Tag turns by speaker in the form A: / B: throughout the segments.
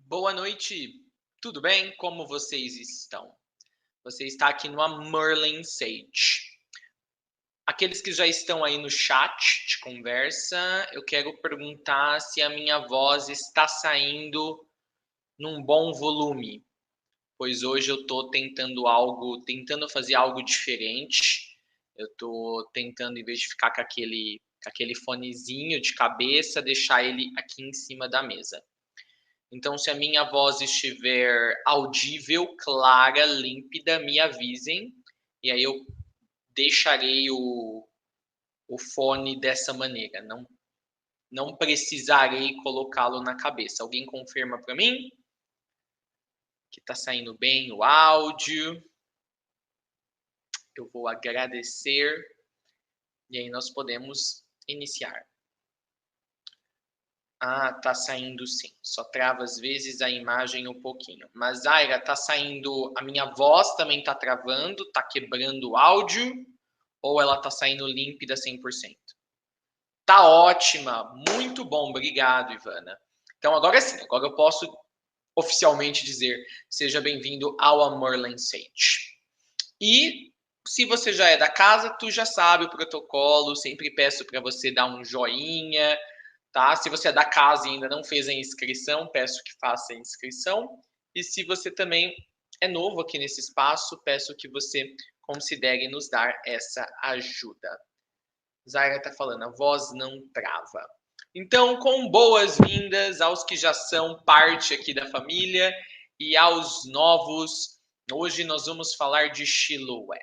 A: Boa noite, tudo bem? Como vocês estão? Você está aqui no Merlin Sage. Aqueles que já estão aí no chat de conversa, eu quero perguntar se a minha voz está saindo num bom volume, pois hoje eu estou tentando fazer algo diferente. Eu estou tentando, em vez de ficar com aquele fonezinho de cabeça, deixar ele aqui em cima da mesa. Então, se a minha voz estiver audível, clara, límpida, me avisem. E aí eu deixarei o fone dessa maneira. Não precisarei colocá-lo na cabeça. Alguém confirma para mim? Que está saindo bem o áudio. Eu vou agradecer. E aí nós podemos iniciar. Ah, tá saindo sim. Só trava às vezes a imagem um pouquinho. Mas, Zaira, tá saindo. A minha voz também tá travando, tá quebrando o áudio, ou ela tá saindo límpida 100%? Tá ótima, muito bom, obrigado, Ivana. Então, agora sim, agora eu posso oficialmente dizer: seja bem-vindo ao Amor Sage. E se você já é da casa, tu já sabe o protocolo, sempre peço para você dar um joinha, tá? Se você é da casa e ainda não fez a inscrição, peço que faça a inscrição. E se você também é novo aqui nesse espaço, peço que você considere nos dar essa ajuda. Zaira está falando, a voz não trava. Então, com boas-vindas aos que já são parte aqui da família e aos novos. Hoje nós vamos falar de Chiloé.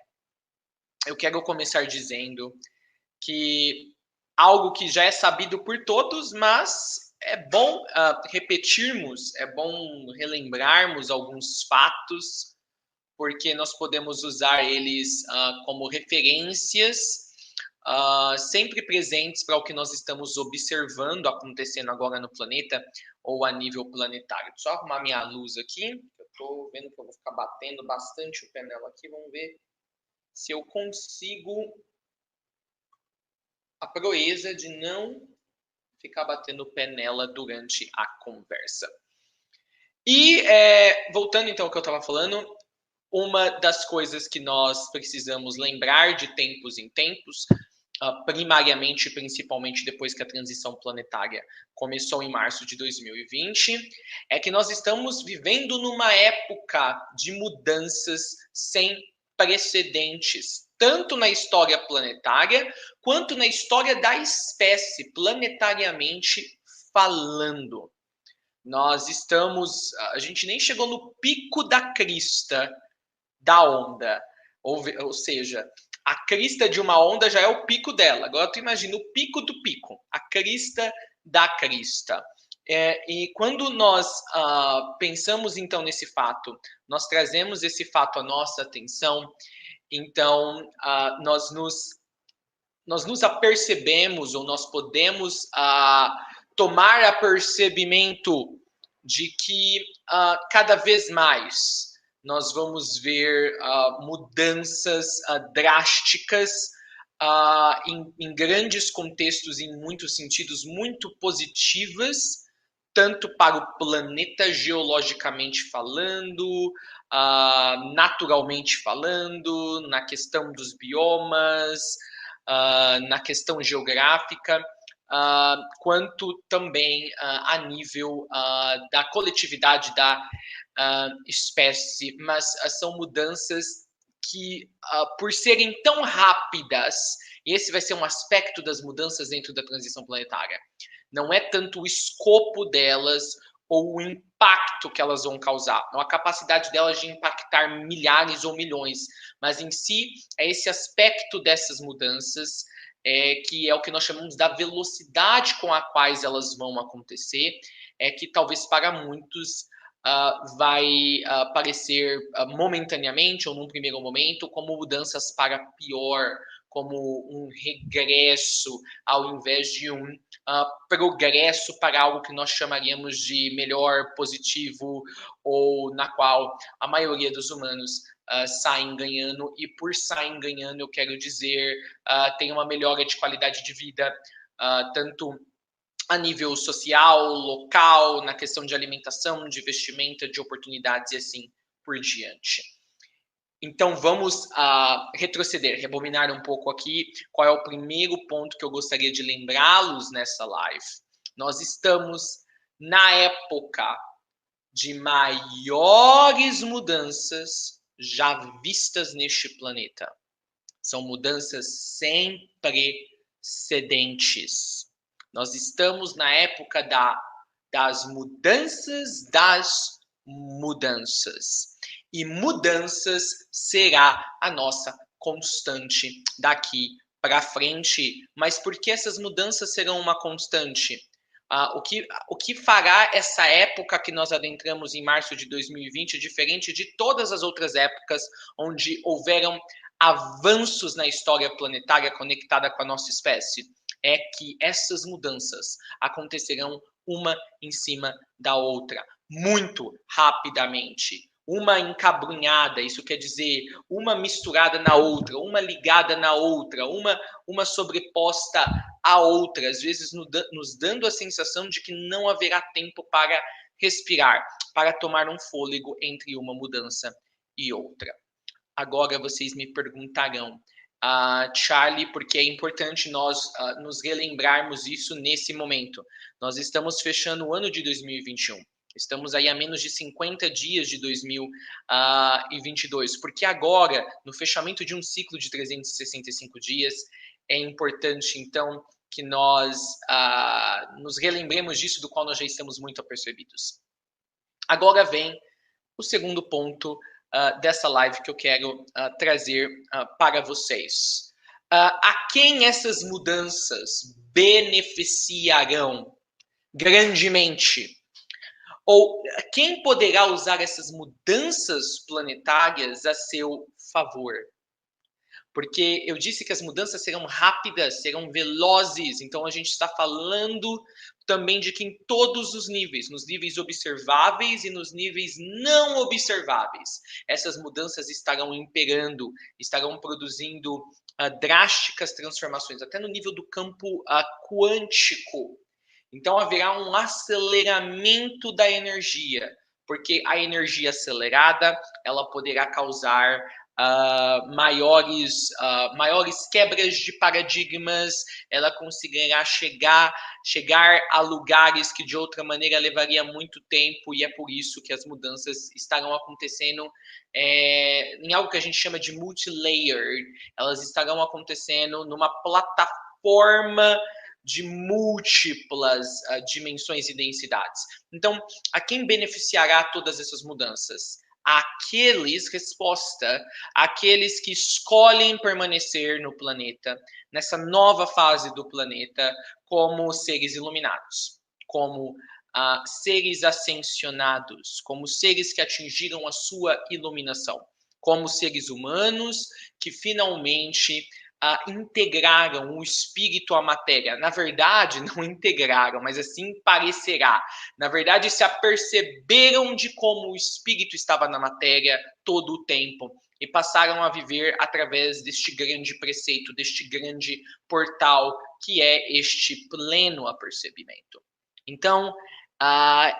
A: Eu quero começar dizendo que algo que já é sabido por todos, mas é bom repetirmos, é bom relembrarmos alguns fatos, porque nós podemos usar eles como referências, sempre presentes para o que nós estamos observando acontecendo agora no planeta ou a nível planetário. Deixa eu só arrumar minha luz aqui, eu estou vendo que eu vou ficar batendo bastante o pé nela aqui, vamos ver se eu consigo a proeza de não ficar batendo o pé nela durante a conversa. E voltando então ao que eu estava falando, uma das coisas que nós precisamos lembrar de tempos em tempos, primariamente, principalmente depois que a transição planetária começou em março de 2020, é que nós estamos vivendo numa época de mudanças sem precedentes, tanto na história planetária quanto na história da espécie, planetariamente falando. Nós estamos, a gente nem chegou no pico da crista da onda, ou seja, a crista de uma onda já é o pico dela. Agora tu imagina o pico do pico, a crista da crista. E quando nós pensamos então nesse fato, nós trazemos esse fato à nossa atenção, então nós nos apercebemos ou nós podemos tomar apercebimento de que cada vez mais nós vamos ver mudanças drásticas em grandes contextos, em muitos sentidos, muito positivas, tanto para o planeta geologicamente falando, naturalmente falando, na questão dos biomas, na questão geográfica, quanto também a nível da coletividade da espécie, mas são mudanças que, por serem tão rápidas, e esse vai ser um aspecto das mudanças dentro da transição planetária, não é tanto o escopo delas ou o impacto que elas vão causar, não a capacidade delas de impactar milhares ou milhões, mas em si é esse aspecto dessas mudanças que é o que nós chamamos da velocidade com a quais elas vão acontecer, que talvez para muitos vai parecer momentaneamente ou num primeiro momento como mudanças para pior, como um regresso ao invés de um progresso para algo que nós chamaríamos de melhor, positivo, ou na qual a maioria dos humanos saem ganhando, e por saem ganhando eu quero dizer tem uma melhora de qualidade de vida, tanto a nível social, local, na questão de alimentação, de vestimenta, de oportunidades e assim por diante. Então vamos retroceder, rebobinar um pouco aqui. Qual é o primeiro ponto que eu gostaria de lembrá-los nessa live? Nós estamos na época de maiores mudanças já vistas neste planeta. São mudanças sem precedentes. Nós estamos na época das mudanças das mudanças. E mudanças será a nossa constante daqui para frente. Mas por que essas mudanças serão uma constante? O que fará essa época que nós adentramos em março de 2020 diferente de todas as outras épocas onde houveram avanços na história planetária conectada com a nossa espécie? É que essas mudanças acontecerão uma em cima da outra, muito rapidamente. Uma encabrunhada, isso quer dizer uma misturada na outra, uma ligada na outra, uma sobreposta à outra, às vezes nos dando a sensação de que não haverá tempo para respirar, para tomar um fôlego entre uma mudança e outra. Agora vocês me perguntarão, Charlie, porque é importante nós nos relembrarmos isso nesse momento. Nós estamos fechando o ano de 2021. Estamos aí a menos de 50 dias de 2022, porque agora, no fechamento de um ciclo de 365 dias, é importante, então, que nós nos relembremos disso, do qual nós já estamos muito apercebidos. Agora vem o segundo ponto dessa live que eu quero trazer para vocês. A quem essas mudanças beneficiarão grandemente? Ou quem poderá usar essas mudanças planetárias a seu favor? Porque eu disse que as mudanças serão rápidas, serão velozes, então a gente está falando também de que em todos os níveis, nos níveis observáveis e nos níveis não observáveis, essas mudanças estarão imperando, estarão produzindo drásticas transformações, até no nível do campo quântico. Então haverá um aceleramento da energia, porque a energia acelerada, ela poderá causar maiores quebras de paradigmas, ela conseguirá chegar a lugares que de outra maneira levaria muito tempo, e é por isso que as mudanças estarão acontecendo em algo que a gente chama de multi-layered. Elas estarão acontecendo numa plataforma de múltiplas dimensões e densidades. Então, a quem beneficiará todas essas mudanças? Aqueles que escolhem permanecer no planeta, nessa nova fase do planeta, como seres iluminados, como seres ascensionados, como seres que atingiram a sua iluminação, como seres humanos que finalmente integraram o espírito à matéria. Na verdade, não integraram, mas assim parecerá. Na verdade, se aperceberam de como o espírito estava na matéria todo o tempo e passaram a viver através deste grande preceito, deste grande portal que é este pleno apercebimento. Então,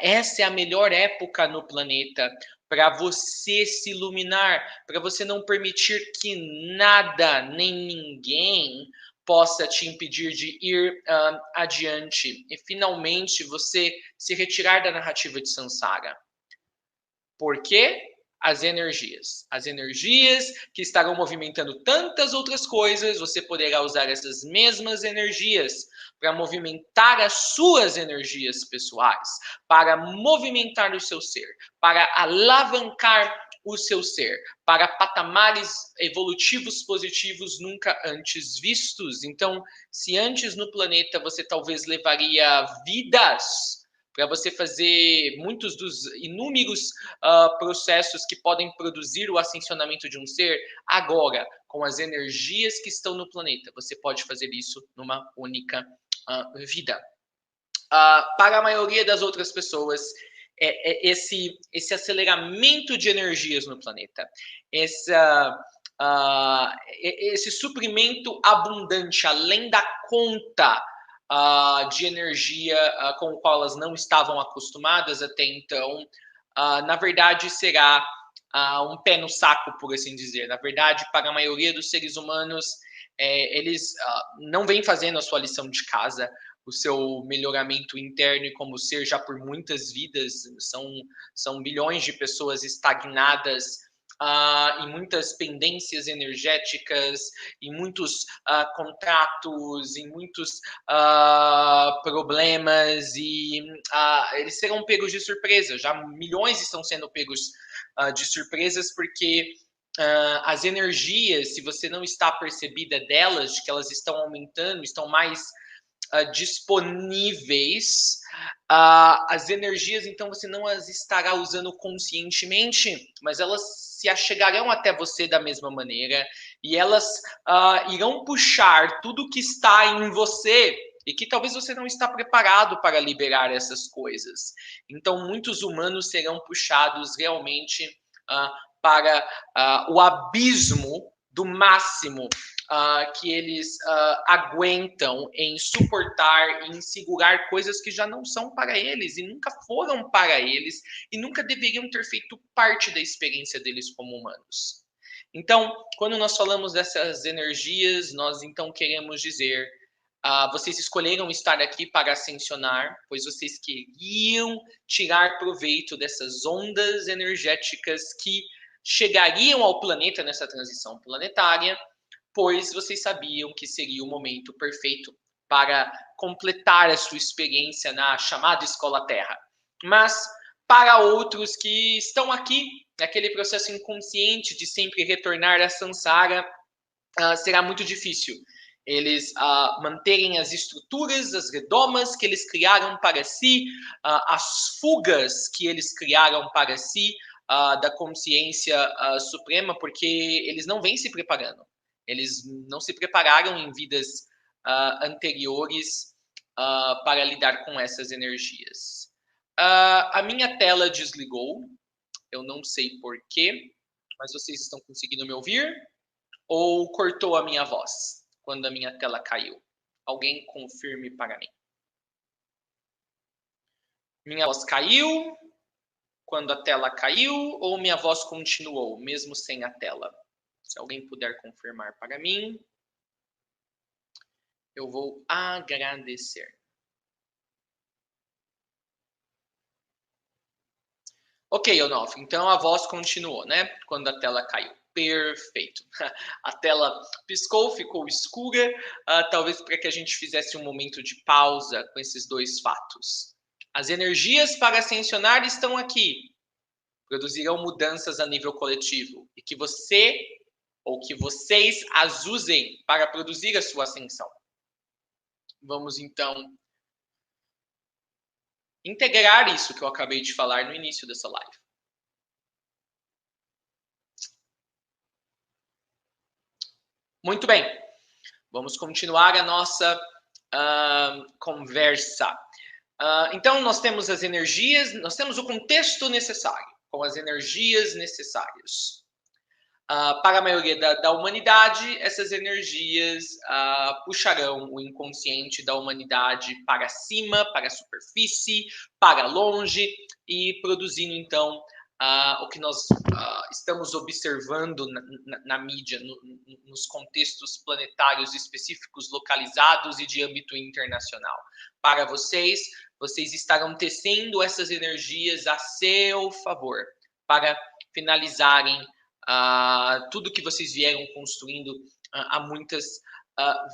A: essa é a melhor época no planeta para você se iluminar, para você não permitir que nada nem ninguém possa te impedir de ir adiante e finalmente você se retirar da narrativa de Sansara. Por quê? As energias que estarão movimentando tantas outras coisas, você poderá usar essas mesmas energias para movimentar as suas energias pessoais, para movimentar o seu ser, para alavancar o seu ser, para patamares evolutivos positivos nunca antes vistos. Então, se antes no planeta você talvez levaria vidas para você fazer muitos dos inúmeros processos que podem produzir o ascensionamento de um ser, agora, com as energias que estão no planeta, você pode fazer isso numa única vida. Para a maioria das outras pessoas, esse aceleramento de energias no planeta, esse suprimento abundante, além da conta de energia com o qual elas não estavam acostumadas até então, na verdade será um pé no saco, por assim dizer. Na verdade, para a maioria dos seres humanos, eles não vêm fazendo a sua lição de casa, o seu melhoramento interno e como ser já por muitas vidas, são bilhões de pessoas estagnadas em muitas pendências energéticas, em muitos contratos, em muitos problemas, e eles serão pegos de surpresa. Já milhões estão sendo pegos de surpresas porque as energias, se você não está percebida delas, de que elas estão aumentando, estão mais disponíveis, as energias, então você não as estará usando conscientemente, mas elas se achegarão até você da mesma maneira e elas irão puxar tudo que está em você e que talvez você não está preparado para liberar essas coisas. Então, muitos humanos serão puxados realmente para o abismo do máximo que eles aguentam em suportar, em segurar coisas que já não são para eles e nunca foram para eles e nunca deveriam ter feito parte da experiência deles como humanos. Então, quando nós falamos dessas energias, nós então queremos dizer vocês escolheram estar aqui para ascensionar, pois vocês queriam tirar proveito dessas ondas energéticas que chegariam ao planeta nessa transição planetária, pois vocês sabiam que seria o momento perfeito para completar a sua experiência na chamada Escola Terra. Mas para outros que estão aqui, naquele processo inconsciente de sempre retornar a Sansara, será muito difícil eles manterem as estruturas, as redomas que eles criaram para si, as fugas que eles criaram para si da consciência suprema, porque eles não vêm se preparando. Eles não se prepararam em vidas anteriores para lidar com essas energias. A minha tela desligou, eu não sei porquê, mas vocês estão conseguindo me ouvir? Ou cortou a minha voz quando a minha tela caiu? Alguém confirme para mim. Minha voz caiu quando a tela caiu ou minha voz continuou, mesmo sem a tela? Se alguém puder confirmar para mim, eu vou agradecer. Ok, Onofre, então a voz continuou, né? Quando a tela caiu. Perfeito. A tela piscou, ficou escura, talvez para que a gente fizesse um momento de pausa com esses dois fatos. As energias para ascensionar estão aqui. Produzirão mudanças a nível coletivo. E que você ou que vocês as usem para produzir a sua ascensão. Vamos então integrar isso que eu acabei de falar no início dessa live. Muito bem, vamos continuar a nossa conversa. Então, nós temos as energias, nós temos o contexto necessário, com as energias necessárias. Para a maioria da humanidade, essas energias puxarão o inconsciente da humanidade para cima, para a superfície, para longe, e produzindo, então, o que nós estamos observando na mídia, nos contextos planetários específicos, localizados e de âmbito internacional. Para vocês estarão tecendo essas energias a seu favor, para finalizarem tudo que vocês vieram construindo há muitas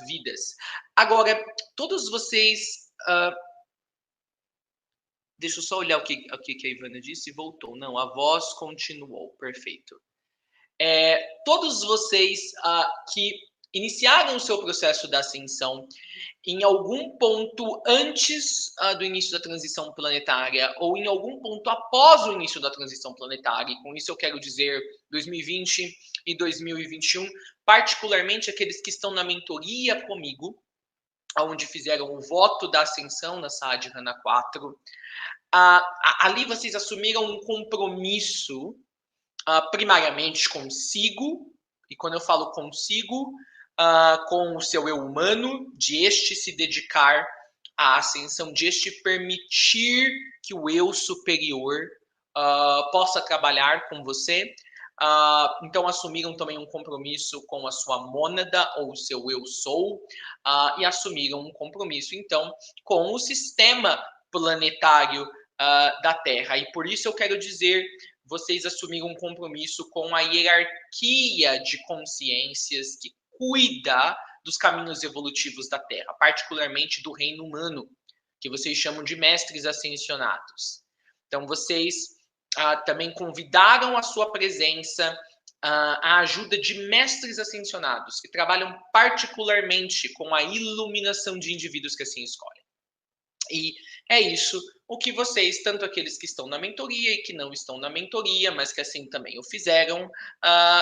A: vidas. Agora, todos vocês... deixa eu só olhar o que a Ivana disse e voltou. Não, a voz continuou. Perfeito. Todos vocês que iniciaram o seu processo da ascensão em algum ponto antes do início da transição planetária ou em algum ponto após o início da transição planetária, e com isso eu quero dizer 2020 e 2021, particularmente aqueles que estão na mentoria comigo, onde fizeram o voto da ascensão na Sadhana 4, ali vocês assumiram um compromisso primariamente consigo, e quando eu falo consigo, com o seu eu humano, de este se dedicar à ascensão, de este permitir que o eu superior possa trabalhar com você. Então, assumiram também um compromisso com a sua mônada, ou o seu eu sou, e assumiram um compromisso, então, com o sistema planetário da Terra. E por isso eu quero dizer, vocês assumiram um compromisso com a hierarquia de consciências que cuida dos caminhos evolutivos da Terra, particularmente do reino humano, que vocês chamam de mestres ascensionados. Então, vocês também convidaram a sua presença a ajuda de mestres ascensionados, que trabalham particularmente com a iluminação de indivíduos que assim escolhem. E é isso o que vocês, tanto aqueles que estão na mentoria e que não estão na mentoria, mas que assim também o fizeram,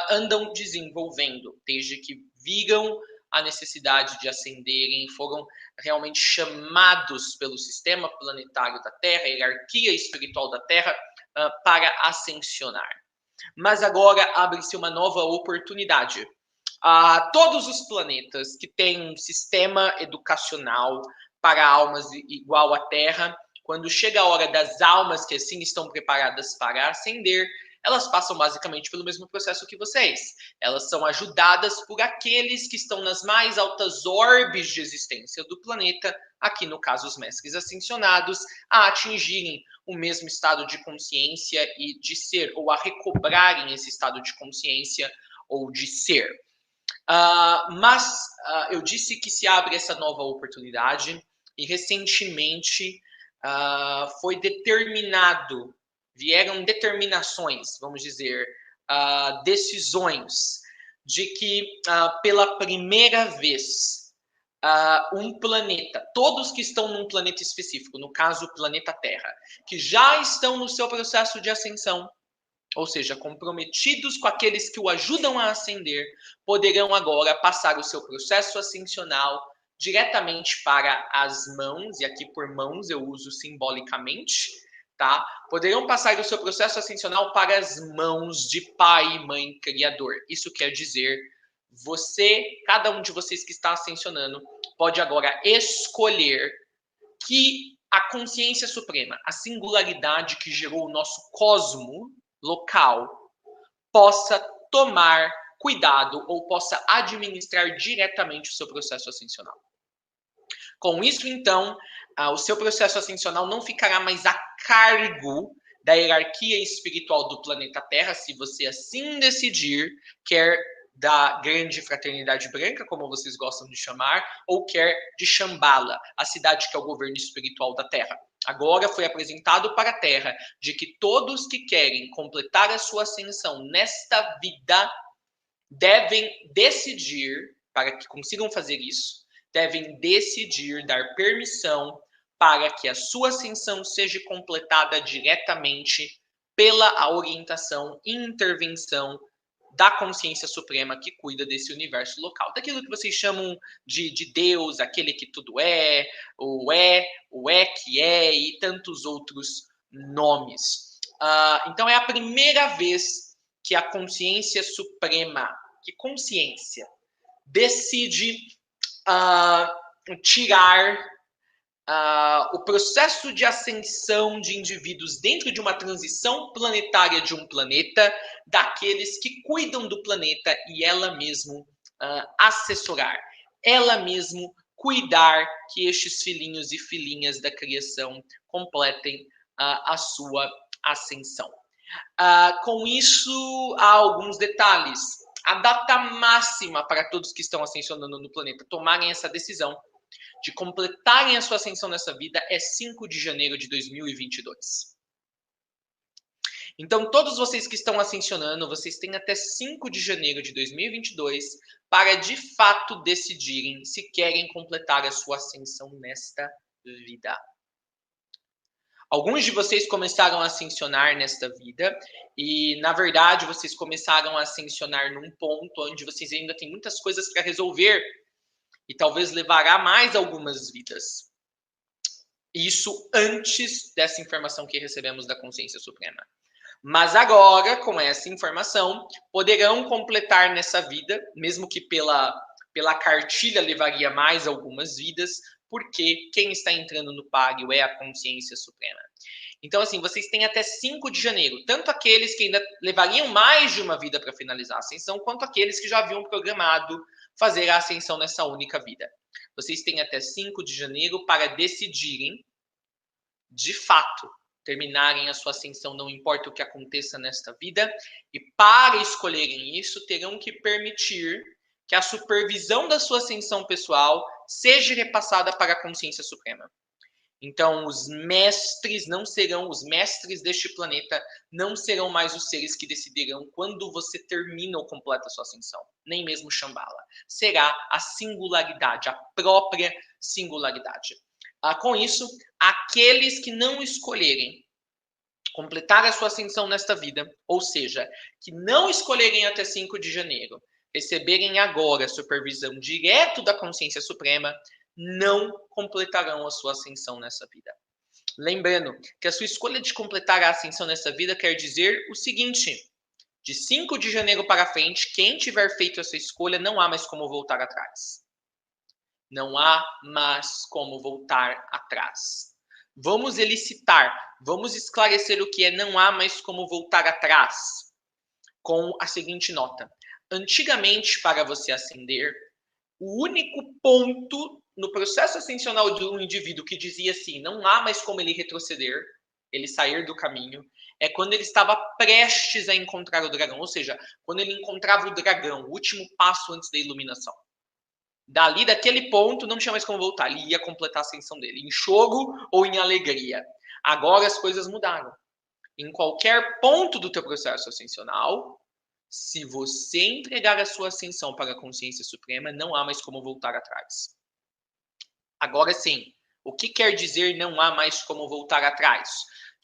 A: andam desenvolvendo, desde que viram a necessidade de ascenderem, foram realmente chamados pelo sistema planetário da Terra, a hierarquia espiritual da Terra, para ascensionar. Mas agora abre-se uma nova oportunidade. Todos os planetas que têm um sistema educacional para almas igual à Terra, quando chega a hora das almas que assim estão preparadas para ascender, elas passam basicamente pelo mesmo processo que vocês. Elas são ajudadas por aqueles que estão nas mais altas orbes de existência do planeta, aqui no caso os mestres ascensionados, a atingirem o mesmo estado de consciência e de ser, ou a recobrarem esse estado de consciência ou de ser. Mas eu disse que se abre essa nova oportunidade e recentemente foi determinado, vieram determinações, vamos dizer, decisões de que pela primeira vez um planeta, todos que estão num planeta específico, no caso o planeta Terra, que já estão no seu processo de ascensão, ou seja, comprometidos com aqueles que o ajudam a ascender, poderão agora passar o seu processo ascensional diretamente para as mãos, e aqui por mãos eu uso simbolicamente, tá? Poderão passar o seu processo ascensional para as mãos de Pai e Mãe Criador. Isso quer dizer, cada um de vocês que está ascensionando, pode agora escolher que a consciência suprema, a singularidade que gerou o nosso cosmo local, possa tomar cuidado ou possa administrar diretamente o seu processo ascensional. Com isso, então, o seu processo ascensional não ficará mais a cargo da hierarquia espiritual do planeta Terra, se você assim decidir, quer da grande fraternidade branca, como vocês gostam de chamar, ou quer de Shambhala, a cidade que é o governo espiritual da Terra. Agora foi apresentado para a Terra de que todos que querem completar a sua ascensão nesta vida devem decidir, para que consigam fazer isso, devem decidir dar permissão para que a sua ascensão seja completada diretamente pela orientação e intervenção da consciência suprema que cuida desse universo local, daquilo que vocês chamam de Deus, aquele que tudo é que é e tantos outros nomes. Então é a primeira vez que a consciência suprema, que consciência, decide tirar o processo de ascensão de indivíduos dentro de uma transição planetária de um planeta, daqueles que cuidam do planeta e ela mesmo assessorar, ela mesmo cuidar que estes filhinhos e filhinhas da criação completem a sua ascensão. Com isso, há alguns detalhes. A data máxima para todos que estão ascensionando no planeta tomarem essa decisão de completarem a sua ascensão nessa vida é 5 de janeiro de 2022. Então, todos vocês que estão ascensionando, vocês têm até 5 de janeiro de 2022 para, de fato, decidirem se querem completar a sua ascensão nesta vida. Alguns de vocês começaram a ascensionar nesta vida e, na verdade, vocês começaram a ascensionar num ponto onde vocês ainda têm muitas coisas para resolver e talvez levará mais algumas vidas. Isso antes dessa informação que recebemos da consciência suprema. Mas agora, com essa informação, poderão completar nessa vida, mesmo que pela cartilha levaria mais algumas vidas, porque quem está entrando no páreo é a consciência suprema. Então, assim, vocês têm até 5 de janeiro, tanto aqueles que ainda levariam mais de uma vida para finalizar a ascensão, quanto aqueles que já haviam programado fazer a ascensão nessa única vida. Vocês têm até 5 de janeiro para decidirem, de fato, terminarem a sua ascensão, não importa o que aconteça nesta vida, e para escolherem isso, terão que permitir que a supervisão da sua ascensão pessoal seja repassada para a consciência suprema. Então, os mestres deste planeta não serão mais os seres que decidirão quando você termina ou completa a sua ascensão, nem mesmo Shambhala. Será a singularidade, a própria singularidade. Com isso, aqueles que não escolherem completar a sua ascensão nesta vida, ou seja, que não escolherem até 5 de janeiro, receberem agora a supervisão direto da consciência suprema, não completarão a sua ascensão nessa vida. Lembrando que a sua escolha de completar a ascensão nessa vida quer dizer o seguinte: de 5 de janeiro para frente, quem tiver feito essa escolha, não há mais como voltar atrás. Não há mais como voltar atrás. Vamos elicitar, vamos esclarecer o que é não há mais como voltar atrás, com a seguinte nota. Antigamente, para você ascender, o único ponto no processo ascensional de um indivíduo que dizia assim, não há mais como ele retroceder, ele sair do caminho, é quando ele estava prestes a encontrar o dragão, ou seja, quando ele encontrava o dragão, o último passo antes da iluminação. Dali, daquele ponto, não tinha mais como voltar, ele ia completar a ascensão dele, em choro ou em alegria. Agora as coisas mudaram. Em qualquer ponto do teu processo ascensional, se você entregar a sua ascensão para a consciência suprema, não há mais como voltar atrás. Agora sim, o que quer dizer não há mais como voltar atrás?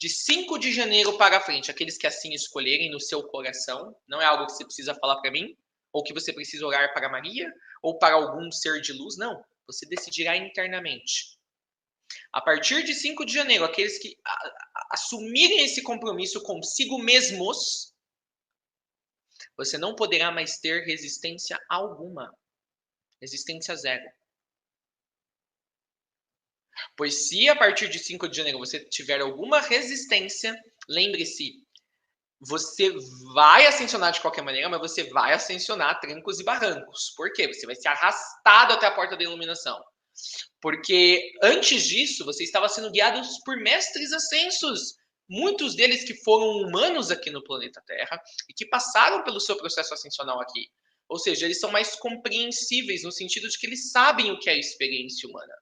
A: De 5 de janeiro para frente, aqueles que assim escolherem no seu coração, não é algo que você precisa falar para mim, ou que você precisa orar para Maria, ou para algum ser de luz, não. Você decidirá internamente. A partir de 5 de janeiro, aqueles que assumirem esse compromisso consigo mesmos, você não poderá mais ter resistência alguma. Resistência zero. Pois se a partir de 5 de janeiro você tiver alguma resistência, lembre-se, você vai ascensionar de qualquer maneira, mas você vai ascensionar a trancos e barrancos. Por quê? Você vai ser arrastado até a porta da iluminação. Porque antes disso, você estava sendo guiado por mestres ascensos. Muitos deles que foram humanos aqui no planeta Terra e que passaram pelo seu processo ascensional aqui. Ou seja, eles são mais compreensíveis no sentido de que eles sabem o que é a experiência humana.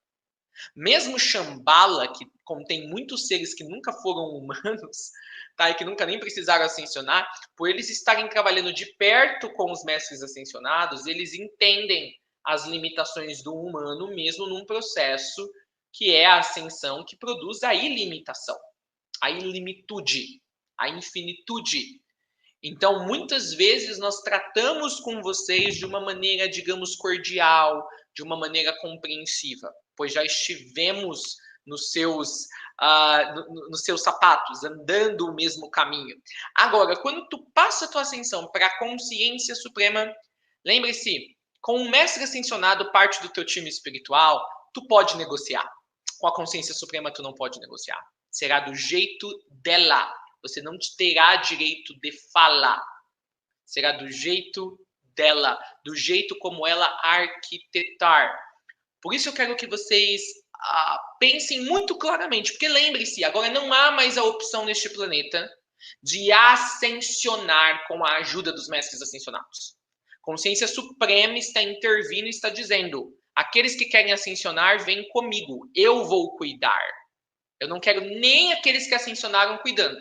A: Mesmo Shambhala, que contém muitos seres que nunca foram humanos, tá? E que nunca nem precisaram ascensionar, por eles estarem trabalhando de perto com os mestres ascensionados, eles entendem as limitações do humano mesmo num processo que é a ascensão, que produz a ilimitação, a ilimitude, a infinitude. Então, muitas vezes nós tratamos com vocês de uma maneira, digamos, cordial, de uma maneira compreensiva, pois já estivemos nos seus, nos seus sapatos, andando o mesmo caminho. Agora, quando tu passa a tua ascensão para a consciência suprema, lembre-se, com um mestre ascensionado, parte do teu time espiritual, tu pode negociar. Com a consciência suprema, tu não pode negociar. Será do jeito dela. Você não terá direito de falar. Será do jeito dela, do jeito como ela arquitetar. Por isso eu quero que vocês pensem muito claramente, porque lembre-se, agora não há mais a opção neste planeta de ascensionar com a ajuda dos mestres ascensionados. Consciência Suprema está intervindo e está dizendo, aqueles que querem ascensionar, vêm comigo, eu vou cuidar. Eu não quero nem aqueles que ascensionaram cuidando.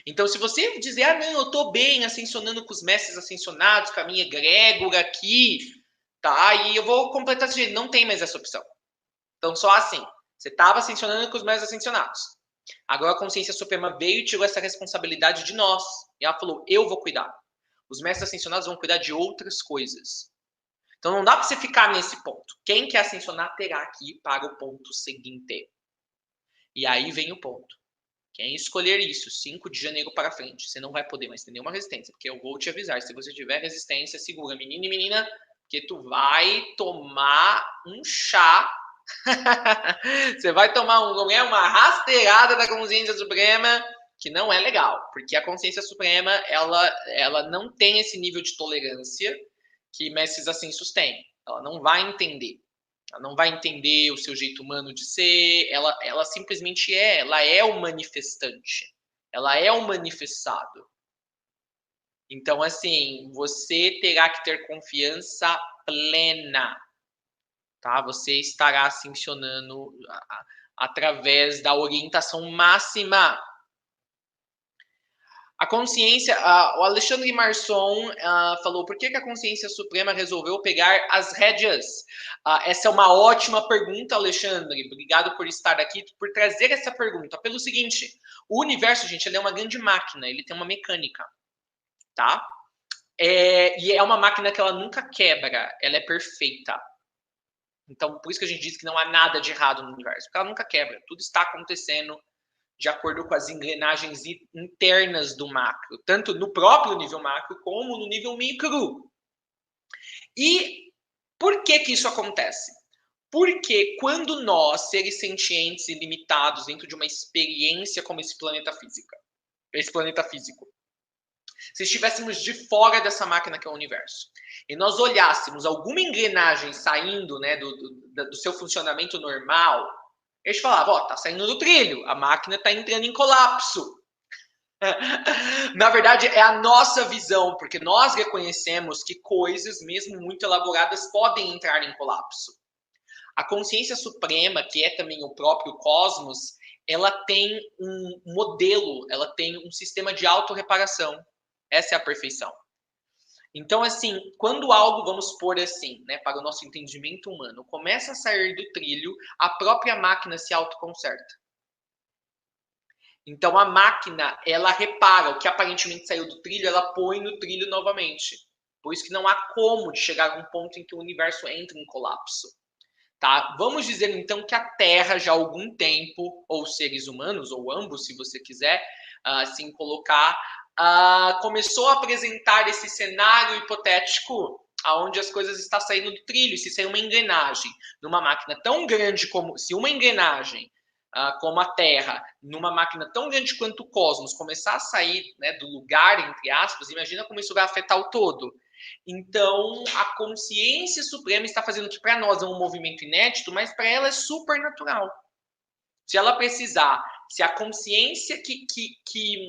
A: Então, se você dizer, não, eu estou bem ascensionando com os mestres ascensionados, com a minha egrégora aqui, tá? E eu vou completar esse jeito. Não tem mais essa opção. Então, só assim. Você estava ascensionando com os mestres ascensionados. Agora a consciência suprema veio e tirou essa responsabilidade de nós. E ela falou, eu vou cuidar. Os mestres ascensionados vão cuidar de outras coisas. Então, não dá para você ficar nesse ponto. Quem quer ascensionar terá que ir para o ponto seguinte. E aí vem o ponto. Quem escolher isso, 5 de janeiro para frente, você não vai poder mais ter nenhuma resistência, porque eu vou te avisar, se você tiver resistência, segura, menino e menina, que tu vai tomar um chá, você vai tomar uma rasteirada da consciência suprema, que não é legal, porque a consciência suprema, ela não tem esse nível de tolerância que mestres ascensos têm, ela não vai entender. Ela não vai entender o seu jeito humano de ser, ela simplesmente ela é o manifestante, ela é o manifestado. Então, assim, você terá que ter confiança plena, tá? Você estará ascensionando através da orientação máxima. A consciência, o Alexandre Marçom falou, por que a consciência suprema resolveu pegar as rédeas? Essa é uma ótima pergunta, Alexandre. Obrigado por estar aqui, por trazer essa pergunta. Pelo seguinte, o universo, gente, ele é uma grande máquina, ele tem uma mecânica, tá? E é uma máquina que ela nunca quebra, ela é perfeita. Então, por isso que a gente diz que não há nada de errado no universo, porque ela nunca quebra. Tudo está acontecendo de acordo com as engrenagens internas do macro, tanto no próprio nível macro como no nível micro. E por que que isso acontece? Porque quando nós, seres sentientes e limitados dentro de uma experiência como esse planeta físico, se estivéssemos de fora dessa máquina que é o universo, e nós olhássemos alguma engrenagem saindo, né, do seu funcionamento normal, a gente falava, ó, tá saindo do trilho, a máquina tá entrando em colapso. Na verdade, é a nossa visão, porque nós reconhecemos que coisas, mesmo muito elaboradas, podem entrar em colapso. A consciência suprema, que é também o próprio cosmos, ela tem um modelo, ela tem um sistema de autorreparação. Essa é a perfeição. Então, assim, quando algo, vamos pôr assim, né, para o nosso entendimento humano, começa a sair do trilho, a própria máquina se autoconserta. Então, a máquina, ela repara o que aparentemente saiu do trilho, ela põe no trilho novamente. Por isso que não há como de chegar a um ponto em que o universo entra em colapso. Tá? Vamos dizer então que a Terra já há algum tempo, ou seres humanos, ou ambos, se você quiser assim colocar, começou a apresentar esse cenário hipotético onde as coisas estão saindo do trilho. Se sair uma engrenagem numa máquina tão grande como... Se uma engrenagem como a Terra, numa máquina tão grande quanto o cosmos, começar a sair, né, do lugar, entre aspas, imagina como isso vai afetar o todo. Então, a consciência suprema está fazendo que para nós é um movimento inédito, mas para ela é super natural. Se ela precisar, se a consciência que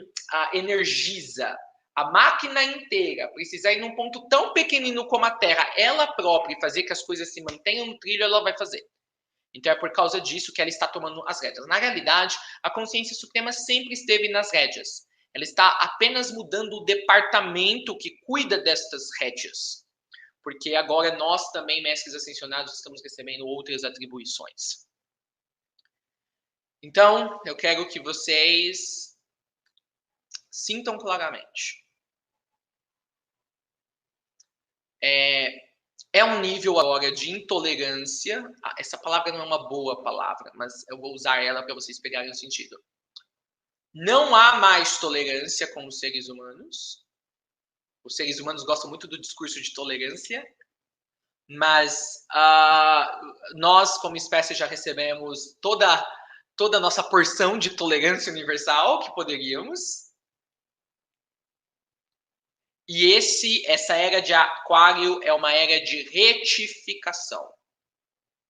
A: energiza a máquina inteira precisar ir num ponto tão pequenino como a Terra, ela própria, e fazer que as coisas se mantenham no trilho, ela vai fazer. Então é por causa disso que ela está tomando as rédeas. Na realidade, a consciência suprema sempre esteve nas rédeas. Ela está apenas mudando o departamento que cuida destas rédeas. Porque agora nós também, mestres ascensionados, estamos recebendo outras atribuições. Então, eu quero que vocês sintam claramente. É um nível agora de intolerância. Essa palavra não é uma boa palavra, mas eu vou usar ela para vocês pegarem o sentido. Não há mais tolerância com os seres humanos. Os seres humanos gostam muito do discurso de tolerância, mas nós, como espécie, já recebemos toda a nossa porção de tolerância universal que poderíamos. E essa era de Aquário é uma era de retificação,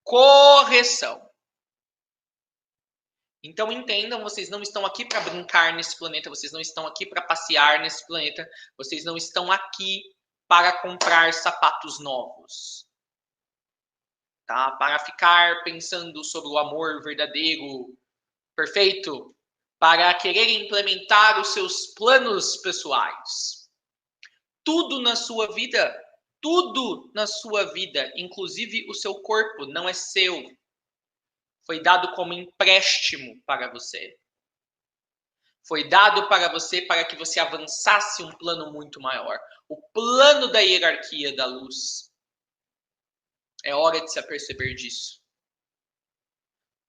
A: correção. Então entendam, vocês não estão aqui para brincar nesse planeta, vocês não estão aqui para passear nesse planeta, vocês não estão aqui para comprar sapatos novos. Tá? Para ficar pensando sobre o amor verdadeiro, perfeito, para querer implementar os seus planos pessoais. Tudo na sua vida, inclusive o seu corpo, não é seu. Foi dado como empréstimo para você. Foi dado para você para que você avançasse um plano muito maior. O plano da hierarquia da luz. É hora de se aperceber disso.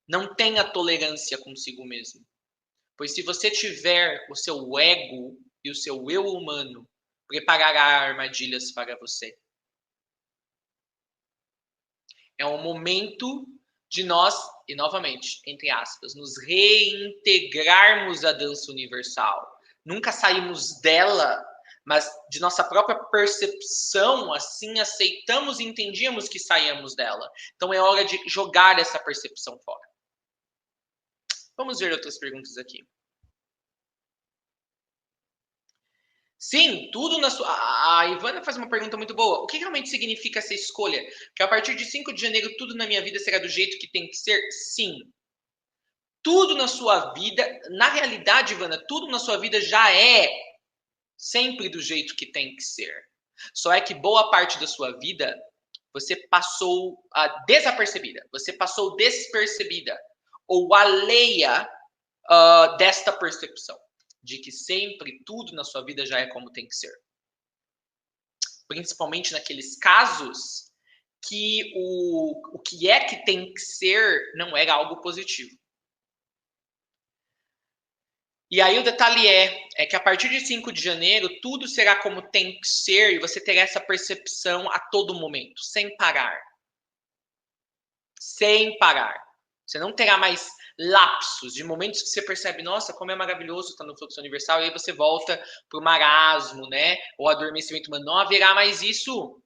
A: Não tenha tolerância consigo mesmo. Pois se você tiver o seu ego e o seu eu humano, preparará armadilhas para você. É um momento de nós, e novamente, entre aspas, nos reintegrarmos à dança universal. Nunca saímos dela, mas de nossa própria percepção, assim aceitamos e entendíamos que saíamos dela. Então é hora de jogar essa percepção fora. Vamos ver outras perguntas aqui. Sim, tudo na sua... A Ivana faz uma pergunta muito boa. O que realmente significa essa escolha? Que a partir de 5 de janeiro tudo na minha vida será do jeito que tem que ser? Sim. Tudo na sua vida, na realidade, Ivana, tudo na sua vida já é sempre do jeito que tem que ser. Só é que boa parte da sua vida você passou desapercebida, você passou despercebida ou alheia desta percepção de que sempre tudo na sua vida já é como tem que ser. principalmente naqueles casos que o que é que tem que ser não era algo positivo. E aí o detalhe é que a partir de 5 de janeiro, tudo será como tem que ser e você terá essa percepção a todo momento, sem parar. Sem parar. Você não terá mais lapsos de momentos que você percebe, nossa, como é maravilhoso estar no fluxo universal, e aí você volta para o marasmo, né? Ou adormecimento humano. Não haverá mais isso.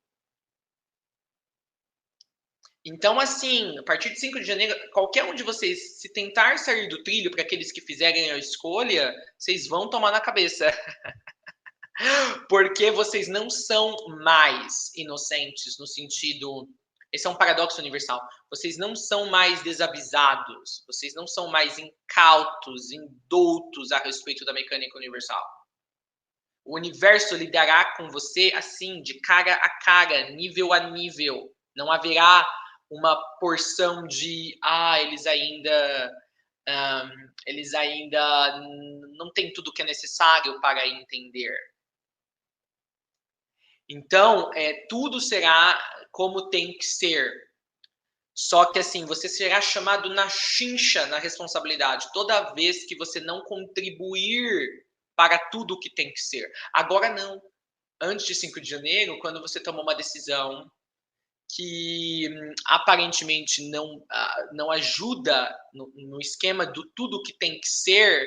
A: Então, assim, a partir de 5 de janeiro, qualquer um de vocês, se tentar sair do trilho para aqueles que fizerem a escolha, vocês vão tomar na cabeça. Porque vocês não são mais inocentes no sentido. Esse é um paradoxo universal. Vocês não são mais desavisados. Vocês não são mais incautos, indoutos a respeito da mecânica universal. O universo lidará com você assim, de cara a cara, nível a nível. Não haverá uma porção de eles ainda não têm tudo o que é necessário para entender. Então, tudo será como tem que ser. Só que assim, você será chamado na chincha, na responsabilidade, toda vez que você não contribuir para tudo o que tem que ser. Agora não. Antes de 5 de janeiro, quando você tomou uma decisão que aparentemente não ajuda no esquema do tudo que tem que ser,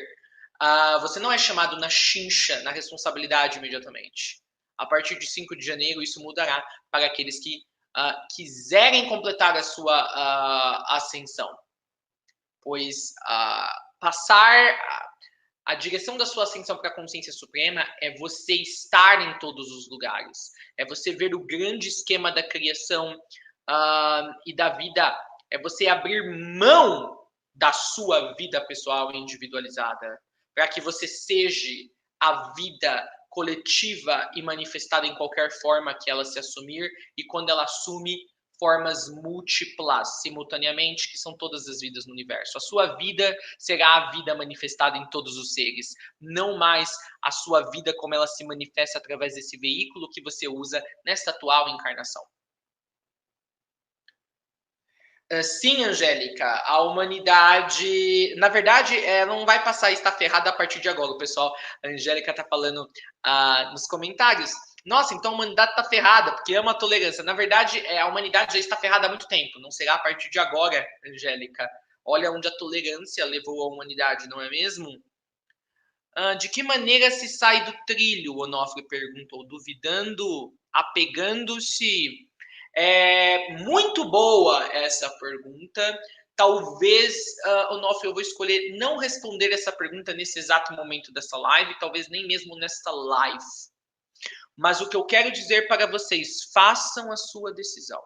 A: você não é chamado na chincha, na responsabilidade imediatamente. A partir de 5 de janeiro, isso mudará para aqueles que quiserem completar a sua ascensão. Pois passar a direção da sua ascensão para a consciência suprema é você estar em todos os lugares. É você ver o grande esquema da criação e da vida. É você abrir mão da sua vida pessoal individualizada para que você seja a vida coletiva e manifestada em qualquer forma que ela se assumir, e quando ela assume formas múltiplas simultaneamente, que são todas as vidas no universo. A sua vida será a vida manifestada em todos os seres, não mais a sua vida como ela se manifesta através desse veículo que você usa nesta atual encarnação. Sim, Angélica, a humanidade, na verdade, não vai passar a estar ferrada a partir de agora, pessoal. A Angélica está falando nos comentários. Nossa, então a humanidade está ferrada, porque ama a tolerância. Na verdade, a humanidade já está ferrada há muito tempo, não será a partir de agora, Angélica. Olha onde a tolerância levou a humanidade, não é mesmo? De que maneira se sai do trilho? O Onofre perguntou, duvidando, apegando-se. Muito boa essa pergunta. Talvez, Onofre, eu vou escolher não responder essa pergunta nesse exato momento dessa live, talvez nem mesmo nesta live. Mas o que eu quero dizer para vocês, façam a sua decisão.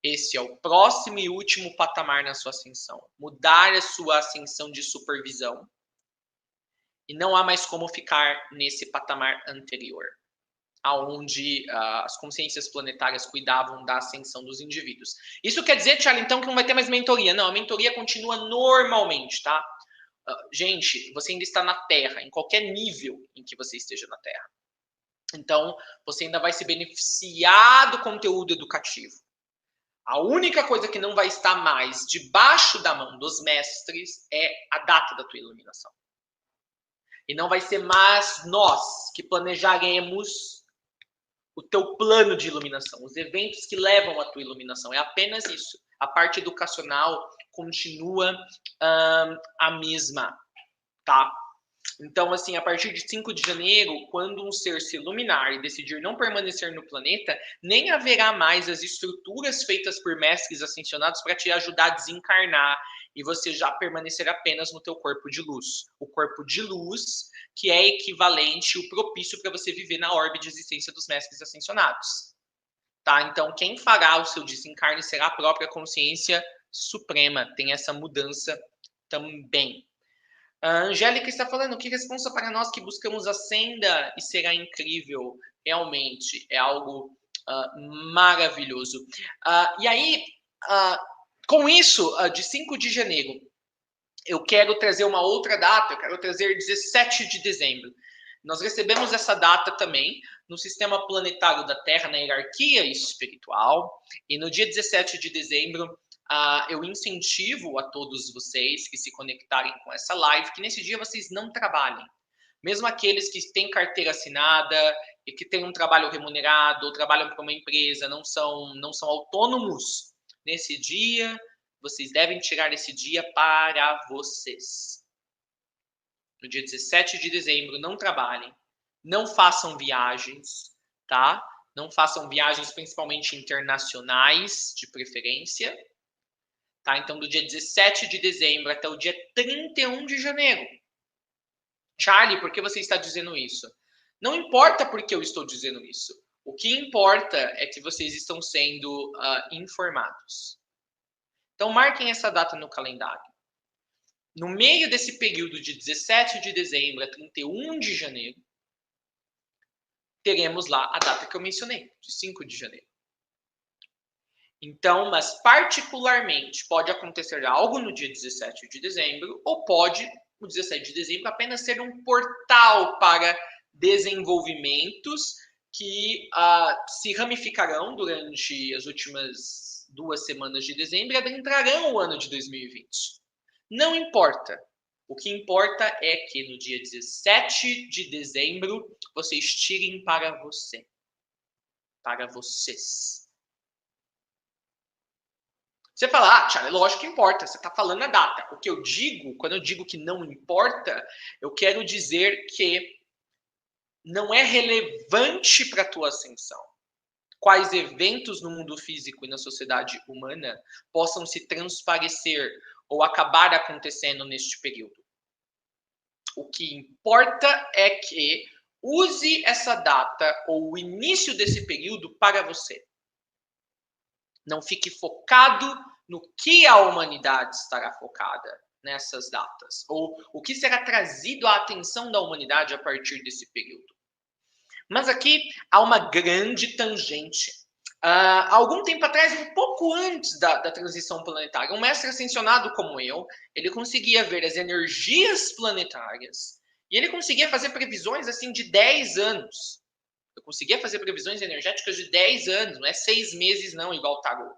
A: Esse é o próximo e último patamar na sua ascensão. Mudar a sua ascensão de supervisão. E não há mais como ficar nesse patamar anterior, aonde as consciências planetárias cuidavam da ascensão dos indivíduos. Isso quer dizer, Charlie, então, que não vai ter mais mentoria? Não, a mentoria continua normalmente, tá? Gente, você ainda está na Terra, em qualquer nível em que você esteja na Terra. Então, você ainda vai se beneficiar do conteúdo educativo. A única coisa que não vai estar mais debaixo da mão dos mestres é a data da tua iluminação. E não vai ser mais nós que planejaremos o teu plano de iluminação, os eventos que levam à tua iluminação. É apenas isso. A parte educacional continua a mesma, tá? Então, assim, a partir de 5 de janeiro, quando um ser se iluminar e decidir não permanecer no planeta, nem haverá mais as estruturas feitas por mestres ascensionados para te ajudar a desencarnar, e você já permanecer apenas no teu corpo de luz. O corpo de luz, que é equivalente, o propício para você viver na órbita de existência dos mestres ascensionados. Tá? Então, quem fará o seu desencarne será a própria consciência suprema. Tem essa mudança também. A Angélica está falando, que responsa para nós que buscamos a senda e será incrível. Realmente, é algo maravilhoso. E aí, com isso, de 5 de janeiro, eu quero trazer uma outra data, eu quero trazer 17 de dezembro. Nós recebemos essa data também no sistema planetário da Terra, na hierarquia espiritual, e no dia 17 de dezembro, eu incentivo a todos vocês que se conectarem com essa live, que nesse dia vocês não trabalhem. Mesmo aqueles que têm carteira assinada e que têm um trabalho remunerado ou trabalham para uma empresa, não são autônomos, nesse dia, vocês devem tirar esse dia para vocês. No dia 17 de dezembro, não trabalhem, não façam viagens, tá? Não façam viagens principalmente internacionais, de preferência. Tá? Então, do dia 17 de dezembro até o dia 31 de janeiro. Charlie, por que você está dizendo isso? Não importa por que eu estou dizendo isso. O que importa é que vocês estão sendo informados. Então, marquem essa data no calendário. No meio desse período de 17 de dezembro a 31 de janeiro, teremos lá a data que eu mencionei, de 5 de janeiro. Então, mas particularmente pode acontecer algo no dia 17 de dezembro, ou pode, o 17 de dezembro, apenas ser um portal para desenvolvimentos que se ramificarão durante as últimas 2 semanas de dezembro e adentrarão o ano de 2020. Não importa. O que importa é que no dia 17 de dezembro vocês tirem para você. Para vocês. Você fala, Charlie, lógico que importa, você está falando a data. O que eu digo, quando eu digo que não importa, eu quero dizer que não é relevante para a tua ascensão. Quais eventos no mundo físico e na sociedade humana possam se transparecer ou acabar acontecendo neste período. O que importa é que use essa data ou o início desse período para você. Não fique focado no que a humanidade estará focada nessas datas, ou o que será trazido à atenção da humanidade a partir desse período. Mas aqui há uma grande tangente. Há algum tempo atrás, um pouco antes da transição planetária, um mestre ascensionado como eu, ele conseguia ver as energias planetárias e ele conseguia fazer previsões assim de 10 anos. Eu conseguia fazer previsões energéticas de 10 anos, não é 6 meses não, igual o tarô.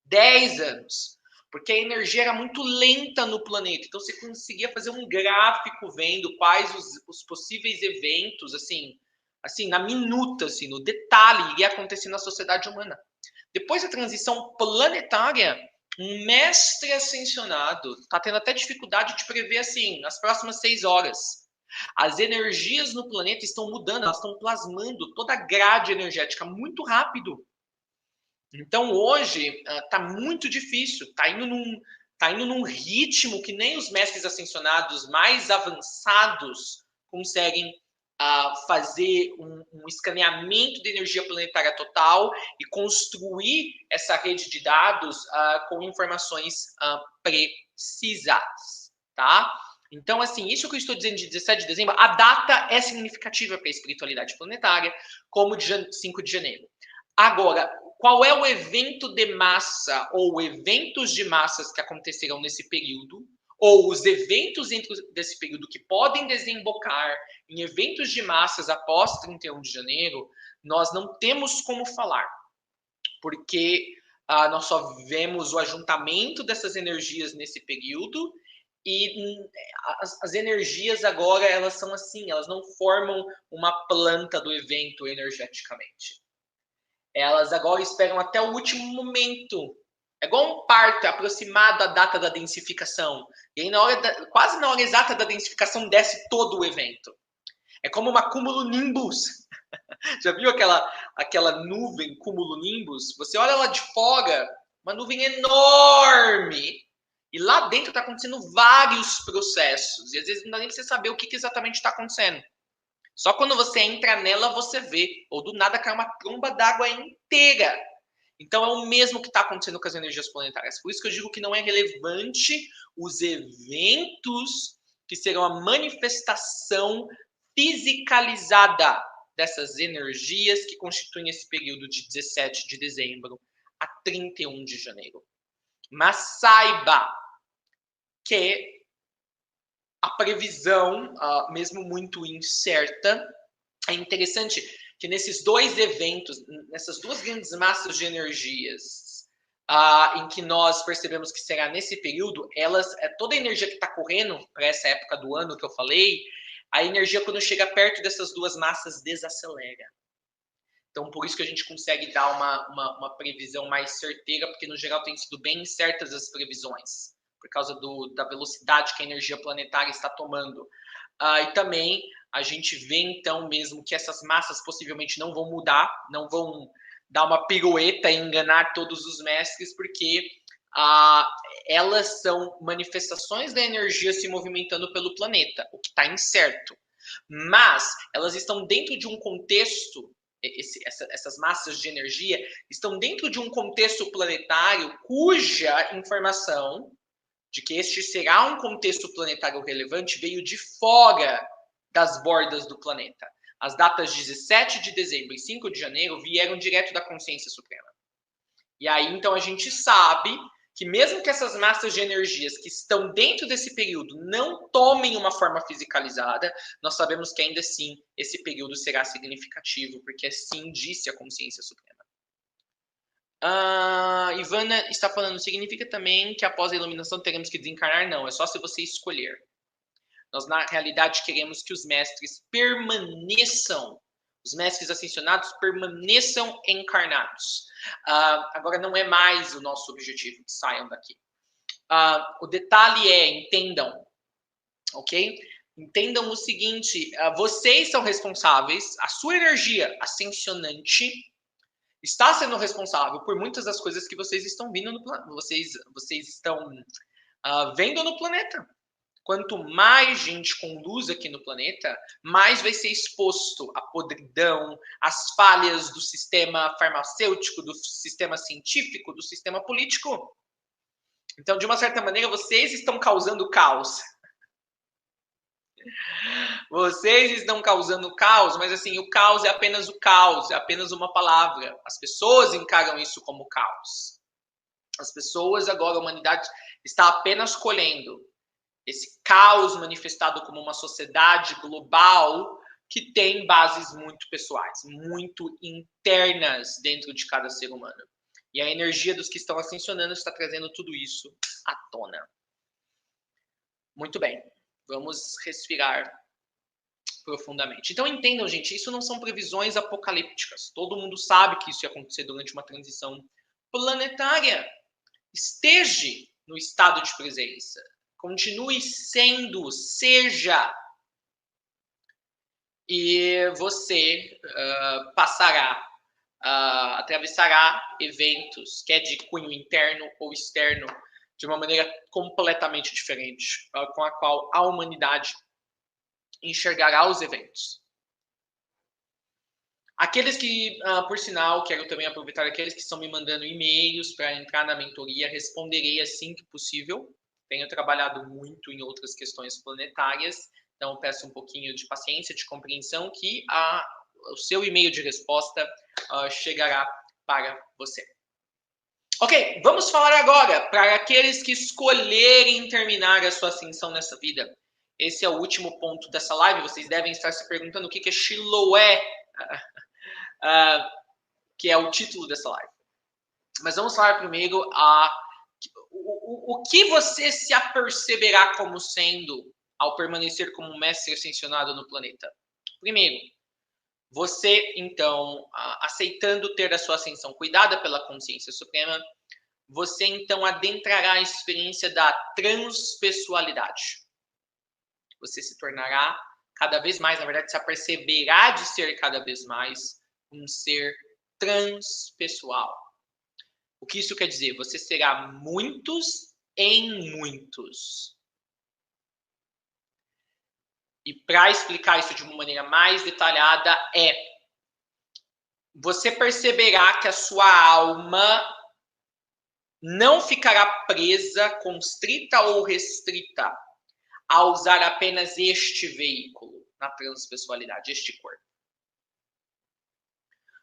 A: 10 anos. Porque a energia era muito lenta no planeta. Então, você conseguia fazer um gráfico vendo quais os possíveis eventos, assim, na minuta, assim, no detalhe, iria acontecer na sociedade humana. Depois da transição planetária, um mestre ascensionado está tendo até dificuldade de prever, assim, nas próximas 6 horas. As energias no planeta estão mudando, elas estão plasmando toda a grade energética muito rápido. Então, hoje, está muito difícil, está indo num ritmo que nem os mestres ascensionados mais avançados conseguem fazer um escaneamento de energia planetária total e construir essa rede de dados com informações precisas, tá? Então, assim, isso que eu estou dizendo de 17 de dezembro, a data é significativa para a espiritualidade planetária, como de 5 de janeiro. Agora, qual é o evento de massa ou eventos de massas que acontecerão nesse período, ou os eventos dentro desse período que podem desembocar em eventos de massas após 31 de janeiro, nós não temos como falar, porque nós só vemos o ajuntamento dessas energias nesse período e as energias agora, elas são assim, elas não formam uma planta do evento energeticamente. Elas agora esperam até o último momento. É igual um parto, é aproximado a data da densificação. E aí, quase na hora exata da densificação, desce todo o evento. É como uma cumulonimbus. Já viu aquela nuvem cumulonimbus? Você olha lá de fora, uma nuvem enorme. E lá dentro está acontecendo vários processos. E às vezes não dá nem para você saber o que exatamente está acontecendo. Só quando você entra nela, você vê. Ou do nada cai uma tromba d'água inteira. Então, é o mesmo que está acontecendo com as energias planetárias. Por isso que eu digo que não é relevante os eventos que serão a manifestação fisicalizada dessas energias que constituem esse período de 17 de dezembro a 31 de janeiro. Mas saiba que a previsão, mesmo muito incerta, é interessante que nesses dois eventos, nessas duas grandes massas de energias, em que nós percebemos que será nesse período, toda a energia que está correndo para essa época do ano que eu falei, a energia quando chega perto dessas duas massas desacelera. Então, por isso que a gente consegue dar uma previsão mais certeira, porque no geral tem sido bem certas as previsões, por causa da velocidade que a energia planetária está tomando. E também a gente vê então mesmo que essas massas possivelmente não vão mudar, não vão dar uma pirueta e enganar todos os mestres, porque elas são manifestações da energia se movimentando pelo planeta, o que está incerto. Mas elas estão dentro de um contexto, essas massas de energia estão dentro de um contexto planetário cuja informação de que este será um contexto planetário relevante veio de fora das bordas do planeta. As datas 17 de dezembro e 5 de janeiro vieram direto da consciência suprema. E aí, então, a gente sabe que mesmo que essas massas de energias que estão dentro desse período não tomem uma forma fisicalizada, nós sabemos que ainda assim esse período será significativo, porque assim disse a consciência suprema. Ivana está falando, significa também que após a iluminação teremos que desencarnar? Não, é só se você escolher. Nós, na realidade, queremos que os mestres permaneçam, os mestres ascensionados permaneçam encarnados. Agora, não é mais o nosso objetivo que saiam daqui. O detalhe é, entendam, ok? Entendam o seguinte, vocês são responsáveis, a sua energia ascensionante está sendo responsável por muitas das coisas que vocês estão vendo no planeta. Vocês estão vendo no planeta. Quanto mais gente com luz aqui no planeta, mais vai ser exposto à podridão, às falhas do sistema farmacêutico, do sistema científico, do sistema político. Então, de uma certa maneira, vocês estão causando caos. Vocês estão causando caos, mas assim, o caos é apenas o caos, é apenas uma palavra. As pessoas encaram isso como caos. As pessoas agora, a humanidade está apenas colhendo esse caos manifestado como uma sociedade global que tem bases muito pessoais, muito internas dentro de cada ser humano. E a energia dos que estão ascensionando está trazendo tudo isso à tona. Muito bem, vamos respirar profundamente. Então entendam, gente, isso não são previsões apocalípticas. Todo mundo sabe que isso ia acontecer durante uma transição planetária. Esteja no estado de presença. Continue sendo, seja. E você atravessará eventos, quer de cunho interno ou externo, de uma maneira completamente diferente, com a qual a humanidade enxergará os eventos. Aqueles que, por sinal, quero também aproveitar aqueles que estão me mandando e-mails para entrar na mentoria, responderei assim que possível. Tenho trabalhado muito em outras questões planetárias, então peço um pouquinho de paciência, de compreensão, que o seu e-mail de resposta chegará para você. Ok, vamos falar agora para aqueles que escolherem terminar a sua ascensão nessa vida. Esse é o último ponto dessa live. Vocês devem estar se perguntando o que é Chiloé, que é o título dessa live. Mas vamos falar primeiro o que você se aperceberá como sendo ao permanecer como mestre ascensionado no planeta. Primeiro, você, então, aceitando ter a sua ascensão cuidada pela consciência suprema, você, então, adentrará a experiência da transpessoalidade. Você se tornará cada vez mais, na verdade, se aperceberá de ser cada vez mais um ser transpessoal. O que isso quer dizer? Você será muitos em muitos. E para explicar isso de uma maneira mais detalhada você perceberá que a sua alma não ficará presa, constrita ou restrita a usar apenas este veículo na transpessoalidade, este corpo.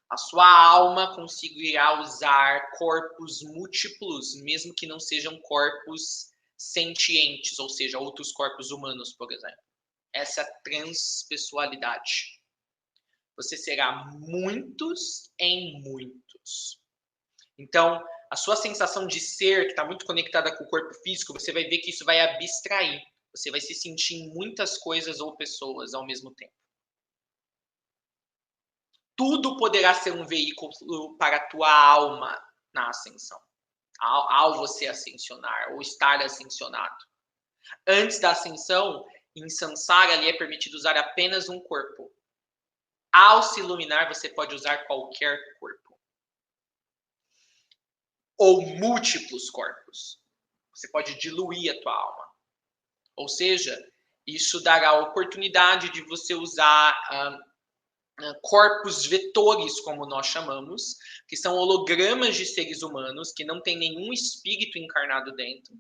A: A sua alma conseguirá usar corpos múltiplos, mesmo que não sejam corpos sentientes, ou seja, outros corpos humanos, por exemplo. Essa transpessoalidade. Você será muitos em muitos. Então, a sua sensação de ser, que está muito conectada com o corpo físico, você vai ver que isso vai abstrair. Você vai se sentir em muitas coisas ou pessoas ao mesmo tempo. Tudo poderá ser um veículo para a tua alma na ascensão. Ao você ascensionar, ou estar ascensionado. Antes da ascensão, em Samsara, ali é permitido usar apenas um corpo. Ao se iluminar, você pode usar qualquer corpo. Ou múltiplos corpos. Você pode diluir a tua alma. Ou seja, isso dará a oportunidade de você usar corpos vetores, como nós chamamos, que são hologramas de seres humanos, que não tem nenhum espírito encarnado dentro.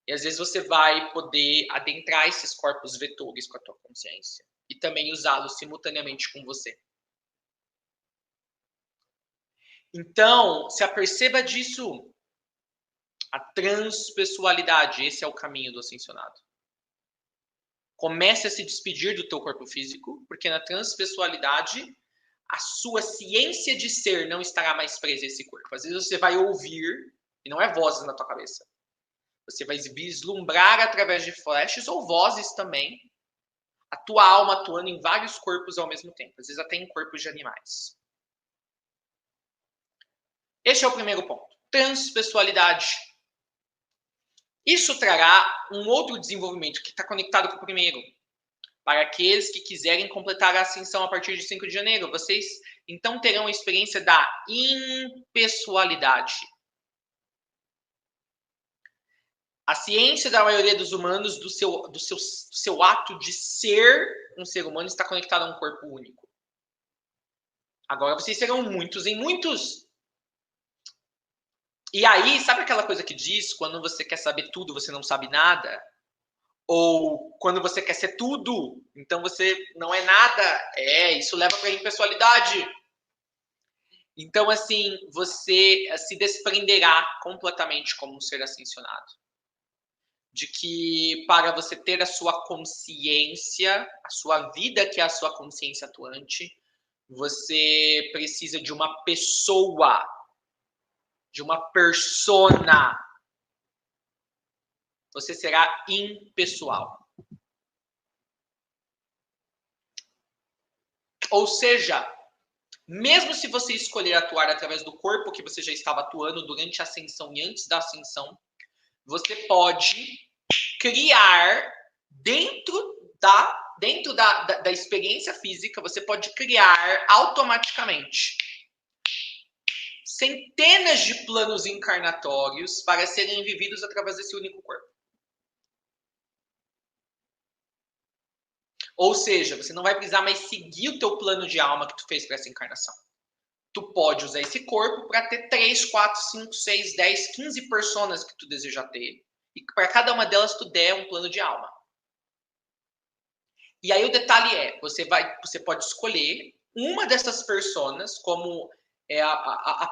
A: E às vezes você vai poder adentrar esses corpos vetores com a tua consciência. E também usá-los simultaneamente com você. Então, se aperceba disso. A transpessoalidade, esse é o caminho do ascensionado. Comece a se despedir do teu corpo físico, porque na transpessoalidade, a sua ciência de ser não estará mais presa a esse corpo. Às vezes você vai ouvir, e não é vozes na tua cabeça. Você vai vislumbrar através de flashes ou vozes também, a tua alma atuando em vários corpos ao mesmo tempo. Às vezes até em corpos de animais. Este é o primeiro ponto. Transpessoalidade. Isso trará um outro desenvolvimento que está conectado com o primeiro. Para aqueles que quiserem completar a ascensão a partir de 5 de janeiro, vocês então terão a experiência da impessoalidade. A ciência da maioria dos humanos, do seu ato de ser um ser humano, está conectada a um corpo único. Agora vocês serão muitos em muitos. E aí, sabe aquela coisa que diz, quando você quer saber tudo, você não sabe nada? Ou quando você quer ser tudo, então você não é nada? Isso leva para a impessoalidade. Então, assim, você se desprenderá completamente como um ser ascensionado. De que para você ter a sua consciência, a sua vida, que é a sua consciência atuante, você precisa de uma pessoa, de uma persona. Você será impessoal. Ou seja, mesmo se você escolher atuar através do corpo que você já estava atuando durante a ascensão e antes da ascensão, você pode criar dentro da experiência física, você pode criar automaticamente centenas de planos encarnatórios para serem vividos através desse único corpo. Ou seja, você não vai precisar mais seguir o teu plano de alma que tu fez para essa encarnação. Tu pode usar esse corpo para ter 3, 4, 5, 6, 10, 15 personas que tu deseja ter. E para cada uma delas tu der um plano de alma. E aí o detalhe é, você pode escolher uma dessas personas como a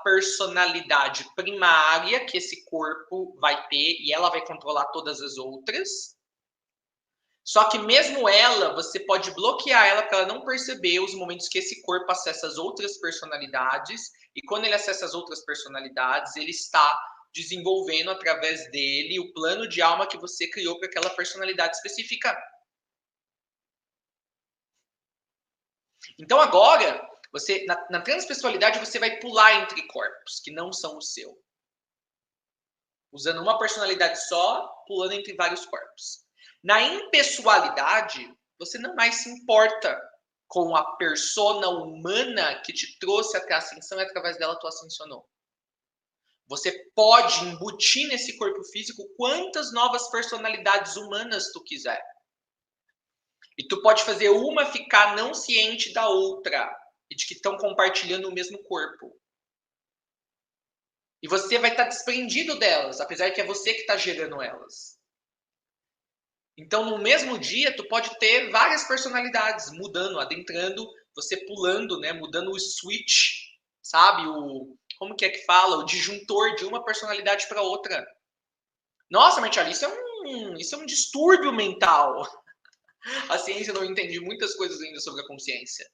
A: personalidade primária que esse corpo vai ter e ela vai controlar todas as outras. Só que mesmo ela, você pode bloquear ela para ela não perceber os momentos que esse corpo acessa as outras personalidades. E quando ele acessa as outras personalidades, ele está desenvolvendo através dele o plano de alma que você criou para aquela personalidade específica. Então agora, você na transpessoalidade, você vai pular entre corpos que não são o seu. Usando uma personalidade só, pulando entre vários corpos. Na impessoalidade, você não mais se importa com a persona humana que te trouxe até a ascensão e através dela tu ascensionou. Você pode embutir nesse corpo físico quantas novas personalidades humanas tu quiser. E tu pode fazer uma ficar não ciente da outra e de que estão compartilhando o mesmo corpo. E você vai estar desprendido delas, apesar que é você que está gerando elas. Então, no mesmo dia, tu pode ter várias personalidades mudando, adentrando, você pulando, né? Mudando o switch, sabe? Como que é que fala? O disjuntor de uma personalidade para outra. Nossa, Martial, isso é um distúrbio mental. A ciência não entende muitas coisas ainda sobre a consciência.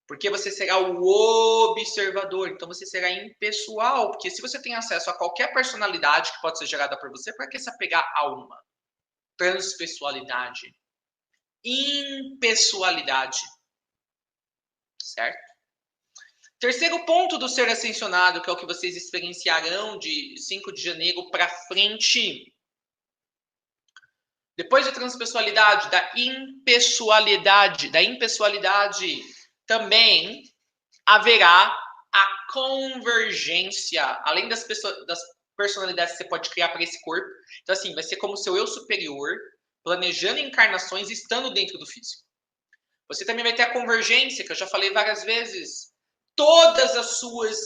A: Porque você será o observador, então você será impessoal. Porque se você tem acesso a qualquer personalidade que pode ser gerada por você, para que se apegar a uma? Transpessoalidade. Impessoalidade. Certo? Terceiro ponto do ser ascensionado, que é o que vocês experienciarão de 5 de janeiro para frente. Depois da transpessoalidade, da impessoalidade, também haverá a convergência, além das personalidades que você pode criar para esse corpo. Então, assim, vai ser como seu eu superior, planejando encarnações, estando dentro do físico. Você também vai ter a convergência, que eu já falei várias vezes. Todas as suas.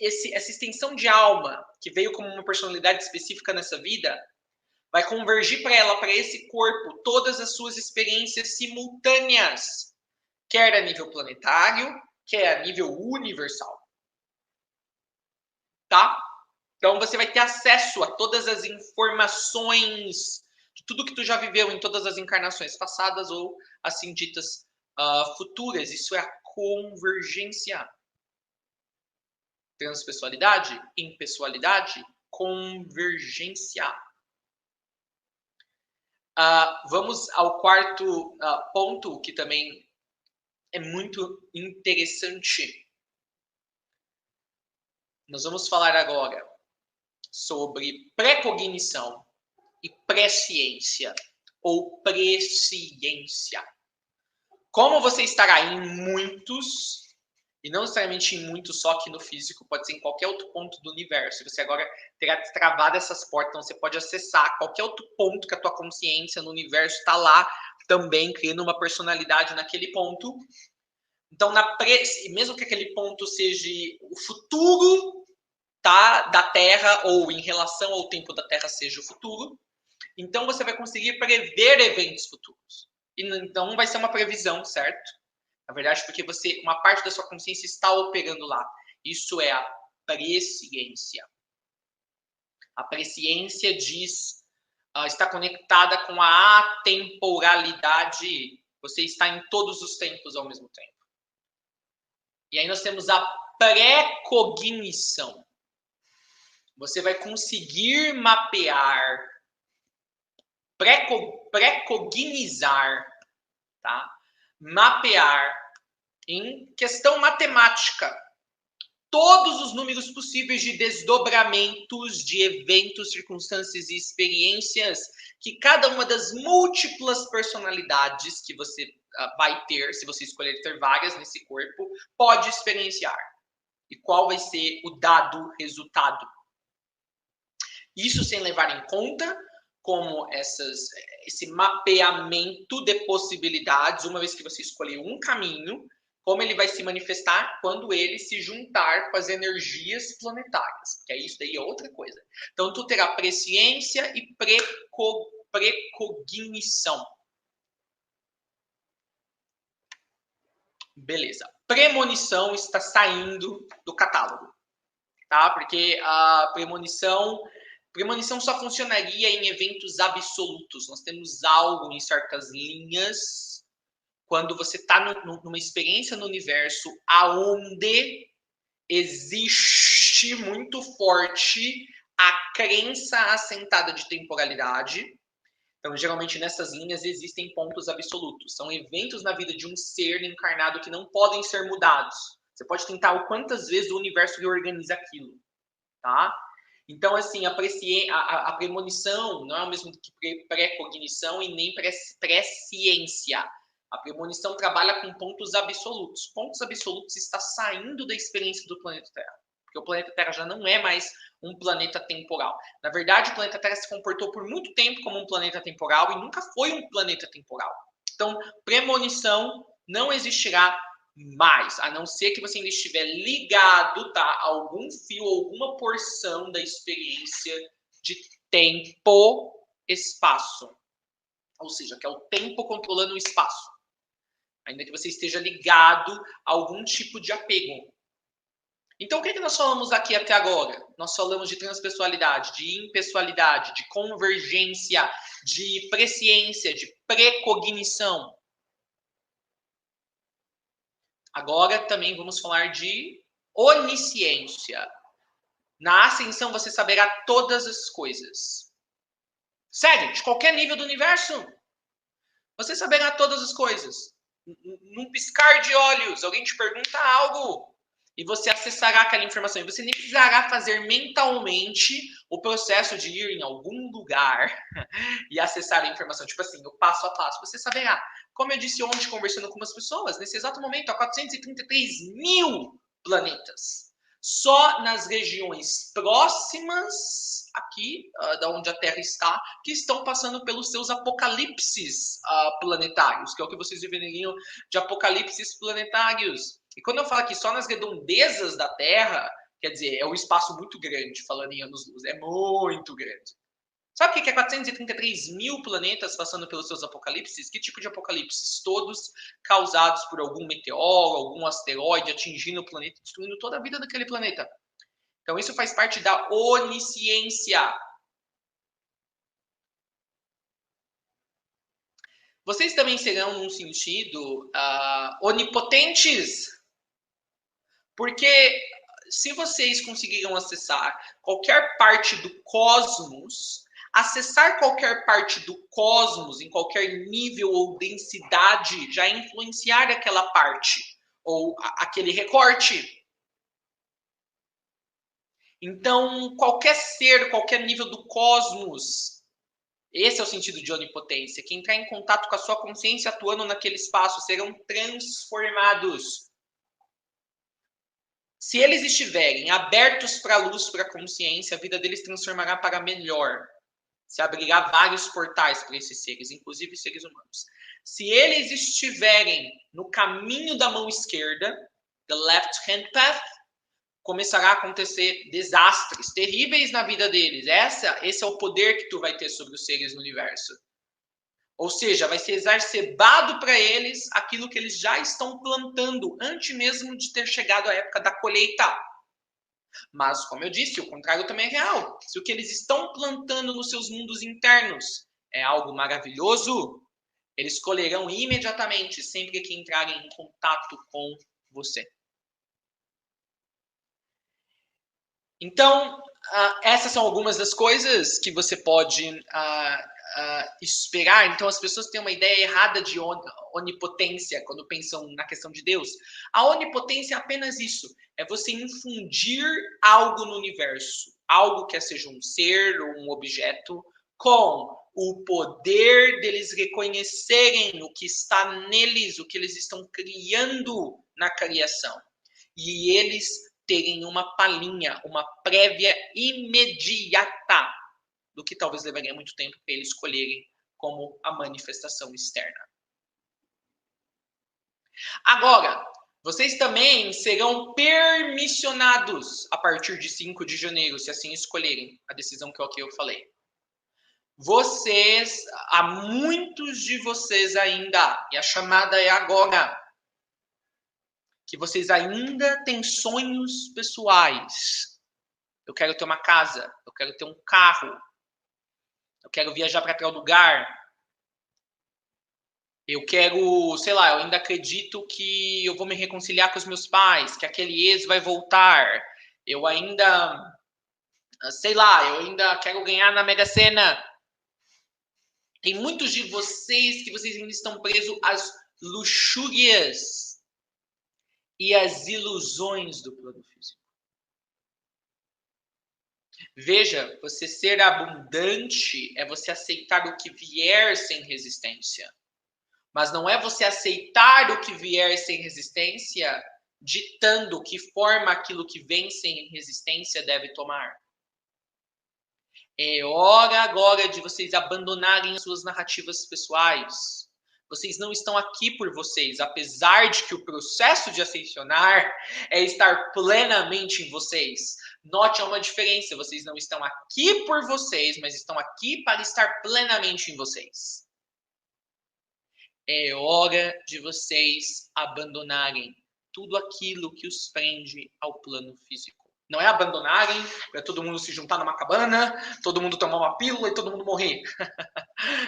A: Essa extensão de alma, que veio como uma personalidade específica nessa vida, vai convergir para ela, para esse corpo, todas as suas experiências simultâneas, quer a nível planetário, quer a nível universal. Tá? Então você vai ter acesso a todas as informações de tudo que tu já viveu em todas as encarnações passadas ou assim ditas futuras. Isso é a convergência. Transpessoalidade, impessoalidade, convergência. Vamos ao quarto ponto, que também é muito interessante. Nós vamos falar agora sobre pré-cognição e presciência ou presciência. Como você estará em muitos, e não necessariamente em muitos só aqui no físico, pode ser em qualquer outro ponto do universo. Você agora terá destravado essas portas, então você pode acessar qualquer outro ponto que a tua consciência no universo está lá também, criando uma personalidade naquele ponto. Então, mesmo que aquele ponto seja o futuro, tá, da Terra, ou em relação ao tempo da Terra seja o futuro, então você vai conseguir prever eventos futuros. E então vai ser uma previsão, certo? Na verdade, porque uma parte da sua consciência está operando lá. Isso é a presciência. A presciência está conectada com a atemporalidade. Você está em todos os tempos ao mesmo tempo. E aí nós temos a pré-cognição. Você vai conseguir mapear, pré-cognizar, tá? Mapear em questão matemática todos os números possíveis de desdobramentos de eventos, circunstâncias e experiências que cada uma das múltiplas personalidades que você vai ter, se você escolher ter várias nesse corpo, pode experienciar. E qual vai ser o dado resultado. Isso sem levar em conta como esse mapeamento de possibilidades, uma vez que você escolheu um caminho, como ele vai se manifestar quando ele se juntar com as energias planetárias, que é isso daí, é outra coisa. Então, tu terá presciência e precognição. Beleza. Premonição está saindo do catálogo, tá? Porque a premonição só funcionaria em eventos absolutos. Nós temos algo em certas linhas quando você está numa experiência no universo aonde existe muito forte a crença assentada de temporalidade. Então, geralmente, nessas linhas existem pontos absolutos. São eventos na vida de um ser encarnado que não podem ser mudados. Você pode tentar o quantas vezes o universo reorganiza aquilo, tá? Então, assim, a premonição não é o mesmo que pré-cognição e nem presciência. A premonição trabalha com pontos absolutos. Pontos absolutos está saindo da experiência do planeta Terra. Porque o planeta Terra já não é mais um planeta temporal. Na verdade, o planeta Terra se comportou por muito tempo como um planeta temporal e nunca foi um planeta temporal. Então, premonição não existirá mais, a não ser que você ainda estiver ligado, tá, a algum fio, alguma porção da experiência de tempo-espaço. Ou seja, que é o tempo controlando o espaço. Ainda que você esteja ligado a algum tipo de apego. Então, o que nós falamos aqui até agora? Nós falamos de transpessoalidade, de impessoalidade, de convergência, de presciência, de precognição. Agora também vamos falar de onisciência. Na ascensão você saberá todas as coisas. Sério, de qualquer nível do universo. Você saberá todas as coisas. Num piscar de olhos, alguém te pergunta algo e você acessará aquela informação. E você nem precisará fazer mentalmente o processo de ir em algum lugar e acessar a informação. Tipo assim, o passo a passo. Você saberá. Como eu disse ontem, conversando com umas pessoas, nesse exato momento, há 433 mil planetas. Só nas regiões próximas aqui, da onde a Terra está, que estão passando pelos seus apocalipses planetários, que é o que vocês viveriam de apocalipses planetários. E quando eu falo aqui só nas redondezas da Terra, quer dizer, é um espaço muito grande, falando em anos-luz, é muito grande. Sabe o que é 433 mil planetas passando pelos seus apocalipses? Que tipo de apocalipses? Todos causados por algum meteoro, algum asteroide atingindo o planeta, destruindo toda a vida daquele planeta. Então, isso faz parte da onisciência. Vocês também serão, num sentido, onipotentes. Porque se vocês conseguiram acessar qualquer parte do cosmos, acessar qualquer parte do cosmos, em qualquer nível ou densidade, já influenciar aquela parte, ou aquele recorte. Então, qualquer ser, qualquer nível do cosmos, esse é o sentido de onipotência, que entrar em contato com a sua consciência atuando naquele espaço, serão transformados. Se eles estiverem abertos para a luz, para a consciência, a vida deles transformará para melhor. Se abrirá vários portais para esses seres, inclusive seres humanos. Se eles estiverem no caminho da mão esquerda, the left hand path, começará a acontecer desastres terríveis na vida deles. Esse é o poder que tu vai ter sobre os seres no universo. Ou seja, vai ser exacerbado para eles aquilo que eles já estão plantando, antes mesmo de ter chegado a época da colheita. Mas, como eu disse, o contrário também é real. Se o que eles estão plantando nos seus mundos internos é algo maravilhoso, eles colherão imediatamente, sempre que entrarem em contato com você. Então, essas são algumas das coisas que você pode esperar. Então, as pessoas têm uma ideia errada de onipotência quando pensam na questão de Deus. A onipotência é apenas isso: é você infundir algo no universo, algo que seja um ser ou um objeto, com o poder deles reconhecerem o que está neles, o que eles estão criando na criação. E eles terem uma palhinha, uma prévia imediata do que talvez levaria muito tempo para eles escolherem como a manifestação externa. Agora, vocês também serão permissionados a partir de 5 de janeiro, se assim escolherem a decisão que eu falei. Vocês, há muitos de vocês ainda, e a chamada é agora, que vocês ainda têm sonhos pessoais. Eu quero ter uma casa, eu quero ter um carro, eu quero viajar para tal lugar, eu quero, sei lá, eu ainda acredito que eu vou me reconciliar com os meus pais, que aquele ex vai voltar, eu ainda, sei lá, eu ainda quero ganhar na Mega Sena. Tem muitos de vocês que vocês ainda estão presos às luxúrias e às ilusões do plano físico. Veja, você ser abundante é você aceitar o que vier sem resistência. Mas não é você aceitar o que vier sem resistência, ditando que forma aquilo que vem sem resistência deve tomar. É hora agora de vocês abandonarem suas narrativas pessoais. Vocês não estão aqui por vocês, apesar de que o processo de ascensionar é estar plenamente em vocês. Note uma diferença, vocês não estão aqui por vocês, mas estão aqui para estar plenamente em vocês. É hora de vocês abandonarem tudo aquilo que os prende ao plano físico. Não é abandonarem, para todo mundo se juntar numa cabana, todo mundo tomar uma pílula e todo mundo morrer.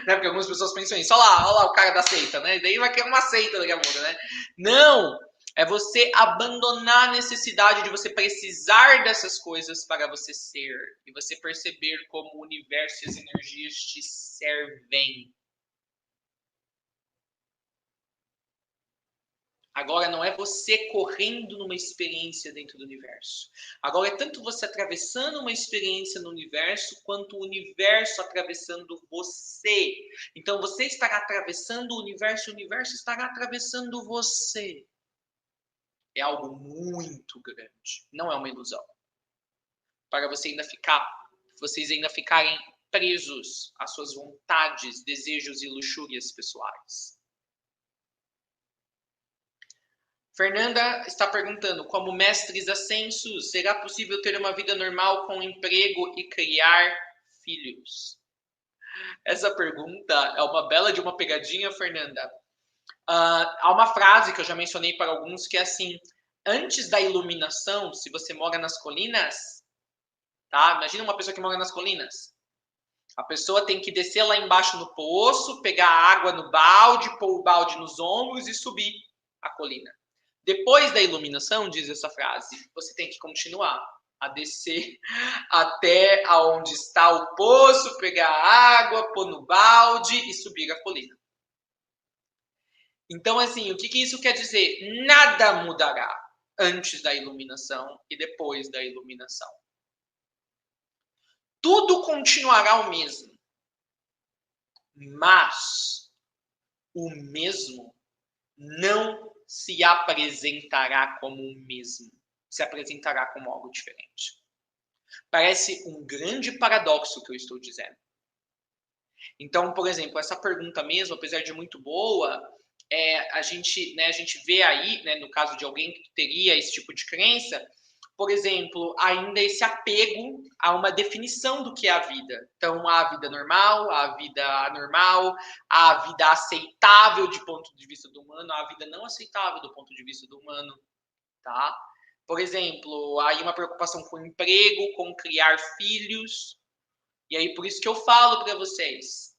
A: Né? Porque algumas pessoas pensam isso. Olha lá o cara da seita, né? E daí vai criar uma seita daqui a pouco, né? Não! É você abandonar a necessidade de você precisar dessas coisas para você ser. E você perceber como o universo e as energias te servem. Agora não é você correndo numa experiência dentro do universo. Agora é tanto você atravessando uma experiência no universo, quanto o universo atravessando você. Então você estará atravessando o universo estará atravessando você. É algo muito grande. Não é uma ilusão. Para vocês ainda ficarem presos às suas vontades, desejos e luxúrias pessoais. Fernanda está perguntando, como mestres ascensos, será possível ter uma vida normal com emprego e criar filhos? Essa pergunta é uma bela de uma pegadinha, Fernanda. Há uma frase que eu já mencionei para alguns que é assim, antes da iluminação, se você mora nas colinas, tá? Imagina uma pessoa que mora nas colinas. A pessoa tem que descer lá embaixo no poço, pegar água no balde, pôr o balde nos ombros e subir a colina. Depois da iluminação, diz essa frase, você tem que continuar a descer até aonde está o poço, pegar água, pôr no balde e subir a colina. Então, assim, o que isso quer dizer? Nada mudará antes da iluminação e depois da iluminação. Tudo continuará o mesmo. Mas o mesmo não se apresentará como o mesmo. Se apresentará como algo diferente. Parece um grande paradoxo que eu estou dizendo. Então, por exemplo, essa pergunta mesmo, apesar de muito boa, a gente vê aí, né, no caso de alguém que teria esse tipo de crença, por exemplo, ainda esse apego a uma definição do que é a vida. Então, a vida normal, a vida anormal, a vida aceitável de ponto de vista do humano, a vida não aceitável do ponto de vista do humano, tá? Por exemplo, aí uma preocupação com o emprego, com criar filhos. E aí, por isso que eu falo para vocês,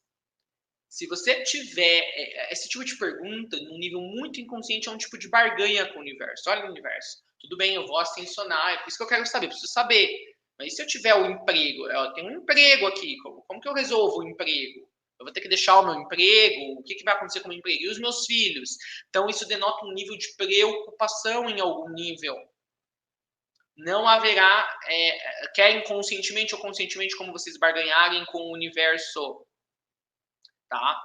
A: se você tiver esse tipo de pergunta num nível muito inconsciente, é um tipo de barganha com o universo. Olha o universo. Tudo bem, eu vou ascensionar, é por isso que eu quero saber, preciso saber. Mas e se eu tiver o emprego? Eu tenho um emprego aqui, como que eu resolvo o emprego? Eu vou ter que deixar o meu emprego? O que vai acontecer com o meu emprego? E os meus filhos? Então, isso denota um nível de preocupação em algum nível. Não haverá, quer inconscientemente ou conscientemente, como vocês barganharem com o universo, tá?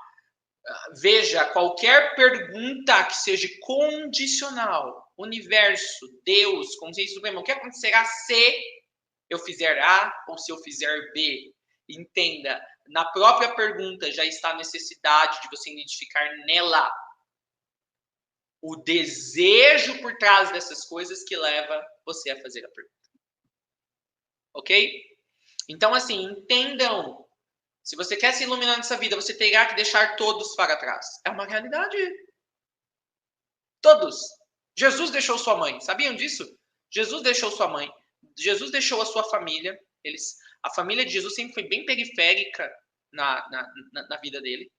A: Veja, qualquer pergunta que seja condicional, universo, Deus, consciência suprema, o que acontecerá se eu fizer A ou se eu fizer B? Entenda, na própria pergunta já está a necessidade de você identificar nela o desejo por trás dessas coisas que leva você a fazer a pergunta. Ok? Então, assim, entendam. Se você quer se iluminar nessa vida, você terá que deixar todos para trás. É uma realidade. Todos. Jesus deixou sua mãe. Sabiam disso? Jesus deixou sua mãe. Jesus deixou a sua família. A família de Jesus sempre foi bem periférica na vida dele.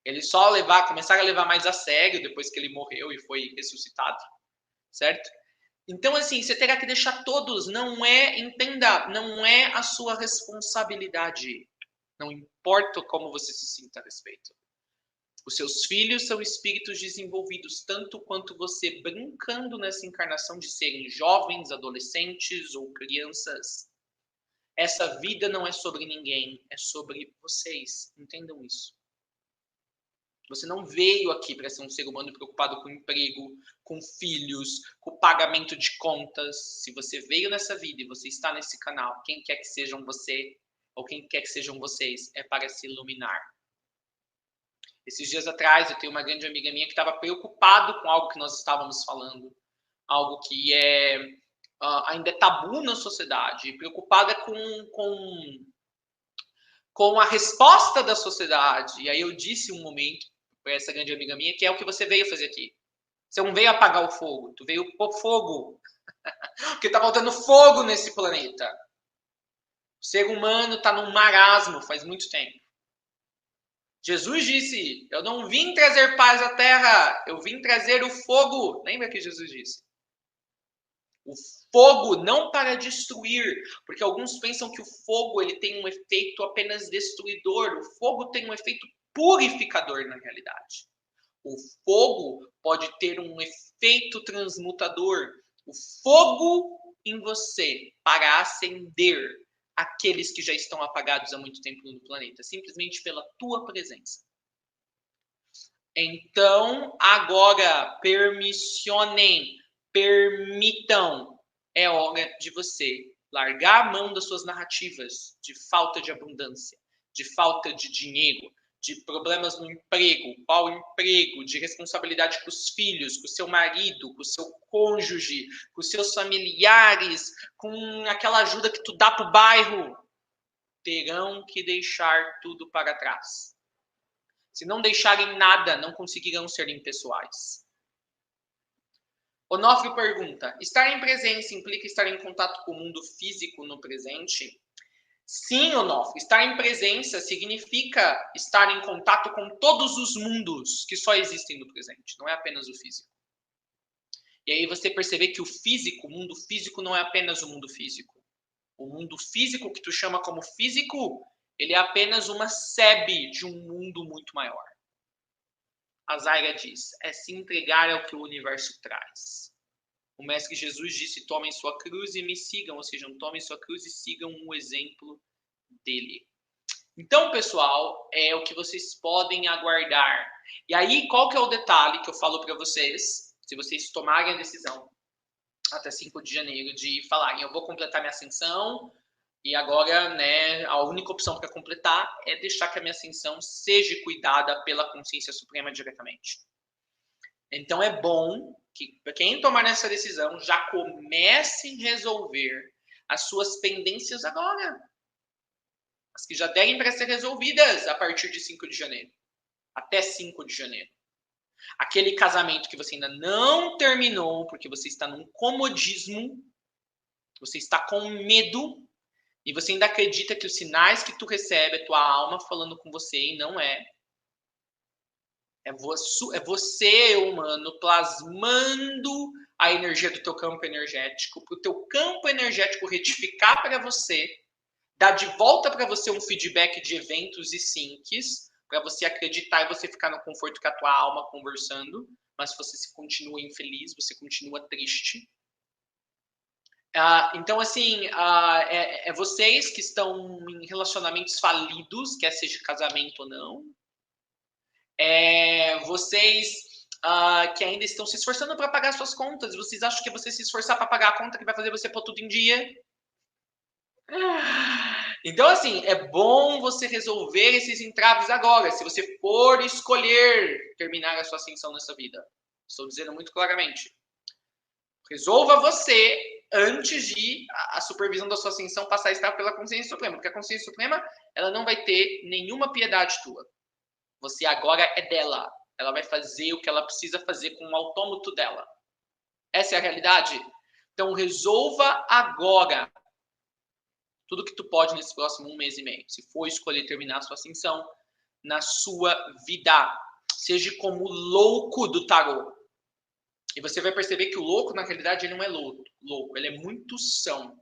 A: Eles só começaram a levar mais a sério depois que ele morreu e foi ressuscitado. Certo? Então, assim, você terá que deixar todos. Entenda, não é a sua responsabilidade. Não importa como você se sinta a respeito. Os seus filhos são espíritos desenvolvidos tanto quanto você, brincando nessa encarnação de serem jovens, adolescentes ou crianças. Essa vida não é sobre ninguém, é sobre vocês. Entendam isso. Você não veio aqui para ser um ser humano preocupado com emprego, com filhos, com pagamento de contas. Se você veio nessa vida e você está nesse canal, quem quer que sejam você ou quem quer que sejam vocês, é para se iluminar. Esses dias atrás, eu tenho uma grande amiga minha que estava preocupado com algo que nós estávamos falando, algo que ainda é tabu na sociedade, preocupada com a resposta da sociedade. E aí eu disse um momento para essa grande amiga minha que é o que você veio fazer aqui. Você não veio apagar o fogo, tu veio pôr fogo. Porque tá faltando fogo nesse planeta. O ser humano tá num marasmo faz muito tempo. Jesus disse: eu não vim trazer paz à terra, eu vim trazer o fogo. Lembra que Jesus disse? O fogo não para destruir, porque alguns pensam que o fogo ele tem um efeito apenas destruidor. O fogo tem um efeito purificador na realidade. O fogo pode ter um efeito transmutador. O fogo em você para acender aqueles que já estão apagados há muito tempo no planeta, simplesmente pela tua presença. Então, agora, permissionem, permitam. É hora de você largar a mão das suas narrativas de falta de abundância, de falta de dinheiro, de problemas no emprego, qual emprego, de responsabilidade com os filhos, com o seu marido, com o seu cônjuge, com os seus familiares, com aquela ajuda que tu dá pro bairro. Terão que deixar tudo para trás. Se não deixarem nada, não conseguirão ser impessoais. Onofre pergunta: estar em presença implica estar em contato com o mundo físico no presente? Sim, Onofre, estar em presença significa estar em contato com todos os mundos que só existem no presente, não é apenas o físico. E aí você perceber que o físico, o mundo físico não é apenas o mundo físico. O mundo físico que tu chama como físico, ele é apenas uma sebe de um mundo muito maior. A Zaira diz, é se entregar ao que o universo traz. O Mestre Jesus disse, tomem sua cruz e me sigam, ou seja, tomem sua cruz e sigam o exemplo dele. Então, pessoal, é o que vocês podem aguardar. E aí, qual que é o detalhe que eu falo para vocês, se vocês tomarem a decisão até 5 de janeiro de falarem, eu vou completar minha ascensão, e agora, né, a única opção para completar é deixar que a minha ascensão seja cuidada pela consciência suprema diretamente. Então é bom que quem tomar essa decisão já comece a resolver as suas pendências agora. As que já devem para ser resolvidas a partir de 5 de janeiro. Até 5 de janeiro. Aquele casamento que você ainda não terminou, porque você está num comodismo, você está com medo, e você ainda acredita que os sinais que tu recebe é tua alma falando com você e não é. É você, humano, plasmando a energia do teu campo energético, para o teu campo energético retificar para você, dar de volta para você um feedback de eventos e sinks, para você acreditar e você ficar no conforto com a tua alma conversando, mas se você continua infeliz, você continua triste. Então, assim, é vocês que estão em relacionamentos falidos, quer seja casamento ou não. Vocês que ainda estão se esforçando para pagar suas contas. Vocês acham que você se esforçar para pagar a conta que vai fazer você pôr tudo em dia? Então, assim, é bom você resolver esses entraves agora. Se você for escolher terminar a sua ascensão nessa vida. Estou dizendo muito claramente. Resolva você antes de a supervisão da sua ascensão passar a estar pela consciência suprema. Porque a consciência suprema, ela não vai ter nenhuma piedade tua. Você agora é dela. Ela vai fazer o que ela precisa fazer com o autômato dela. Essa é a realidade. Então, resolva agora tudo que tu pode nesse próximo 1 mês e meio. Se for escolher terminar a sua ascensão na sua vida. Seja como louco do tarô. E você vai perceber que o louco, na realidade, ele não é louco. Ele é muito são.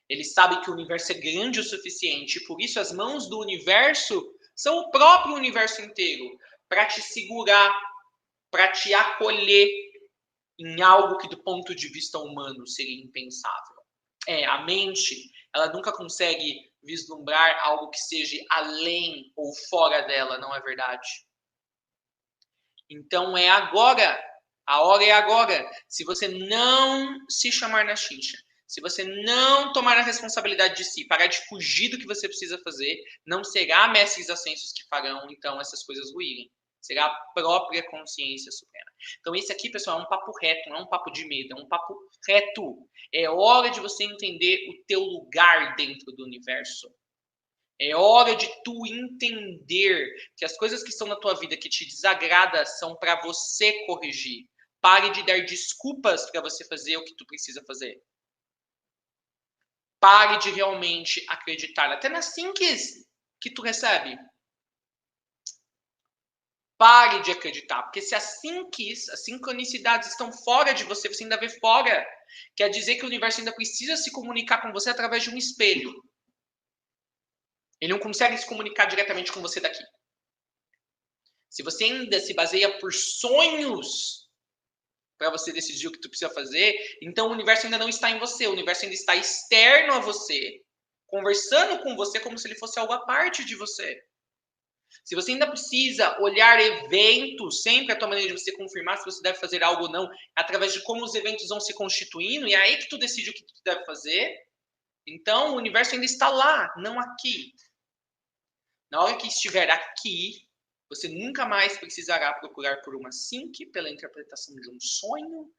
A: Ele sabe que o universo é grande o suficiente. E por isso as mãos do universo são o próprio universo inteiro. Para te segurar, para te acolher em algo que do ponto de vista humano seria impensável. A mente, ela nunca consegue vislumbrar algo que seja além ou fora dela, não é verdade? Então é agora, a hora é agora. Se você não se chamar na chincha, se você não tomar a responsabilidade de si, parar de fugir do que você precisa fazer, não será mestres ascensos que farão, então, essas coisas ruírem. Será a própria consciência suprema. Então, esse aqui, pessoal, é um papo reto, não é um papo de medo, é um papo reto. É hora de você entender o teu lugar dentro do universo. É hora de tu entender que as coisas que estão na tua vida que te desagrada são para você corrigir, Pare de dar desculpas para você fazer o que tu precisa fazer. Pare de realmente acreditar, até nas syncs que tu recebe. Pare de acreditar, porque se as syncs, as sincronicidades estão fora de você, você ainda vê fora, quer dizer que o universo ainda precisa se comunicar com você através de um espelho. Ele não consegue se comunicar diretamente com você daqui. Se você ainda se baseia por sonhos para você decidir o que tu precisa fazer, então o universo ainda não está em você, o universo ainda está externo a você, conversando com você como se ele fosse algo à parte de você. Se você ainda precisa olhar eventos, sempre a tua maneira de você confirmar se você deve fazer algo ou não, através de como os eventos vão se constituindo, e é aí que tu decide o que tu deve fazer, então o universo ainda está lá, não aqui. Na hora que estiver aqui, você nunca mais precisará procurar por uma sync, pela interpretação de um sonho,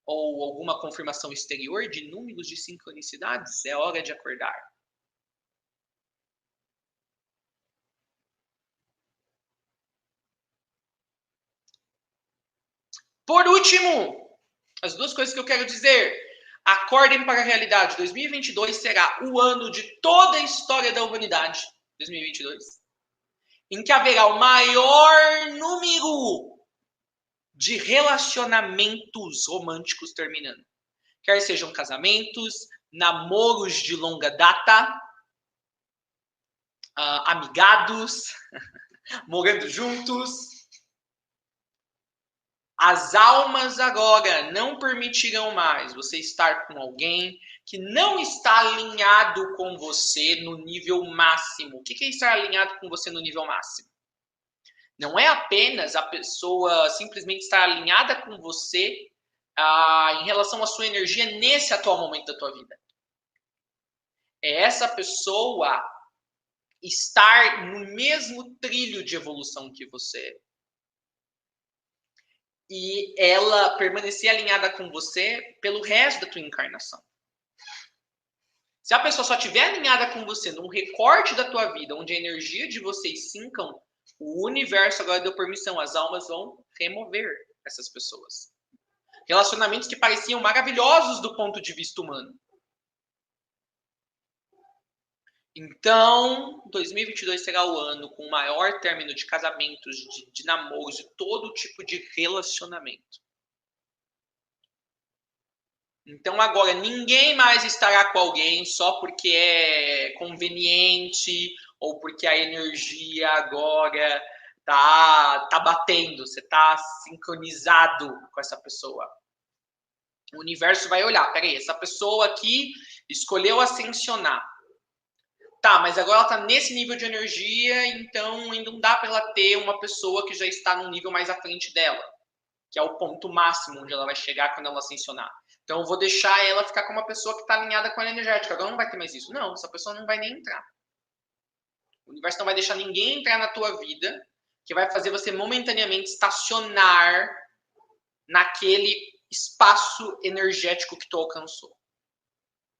A: ou alguma confirmação exterior de números de sincronicidades. É hora de acordar. Por último, as duas coisas que eu quero dizer. Acordem para a realidade. 2022 será o ano de toda a história da humanidade. 2022. Em que haverá o maior número de relacionamentos românticos terminando. Quer sejam casamentos, namoros de longa data, amigados, morando juntos. As almas agora não permitirão mais você estar com alguém que não está alinhado com você no nível máximo. O que é estar alinhado com você no nível máximo? Não é apenas a pessoa simplesmente estar alinhada com você em relação à sua energia nesse atual momento da tua vida. É essa pessoa estar no mesmo trilho de evolução que você. E ela permanecer alinhada com você pelo resto da tua encarnação. Se a pessoa só estiver alinhada com você num recorte da tua vida, onde a energia de vocês sincam, o universo agora deu permissão, as almas vão remover essas pessoas. Relacionamentos que pareciam maravilhosos do ponto de vista humano. Então, 2022 será o ano com o maior término de casamentos, de namoros, de todo tipo de relacionamento. Então, agora, ninguém mais estará com alguém só porque é conveniente ou porque a energia agora tá batendo, você tá sincronizado com essa pessoa. O universo vai olhar, peraí, essa pessoa aqui escolheu ascensionar. Tá, mas agora ela tá nesse nível de energia, então ainda não dá para ela ter uma pessoa que já está num nível mais à frente dela, que é o ponto máximo onde ela vai chegar quando ela ascensionar. Então eu vou deixar ela ficar com uma pessoa que está alinhada com a energética. Agora não vai ter mais isso. Não, essa pessoa não vai nem entrar. O universo não vai deixar ninguém entrar na tua vida, que vai fazer você momentaneamente estacionar naquele espaço energético que tu alcançou.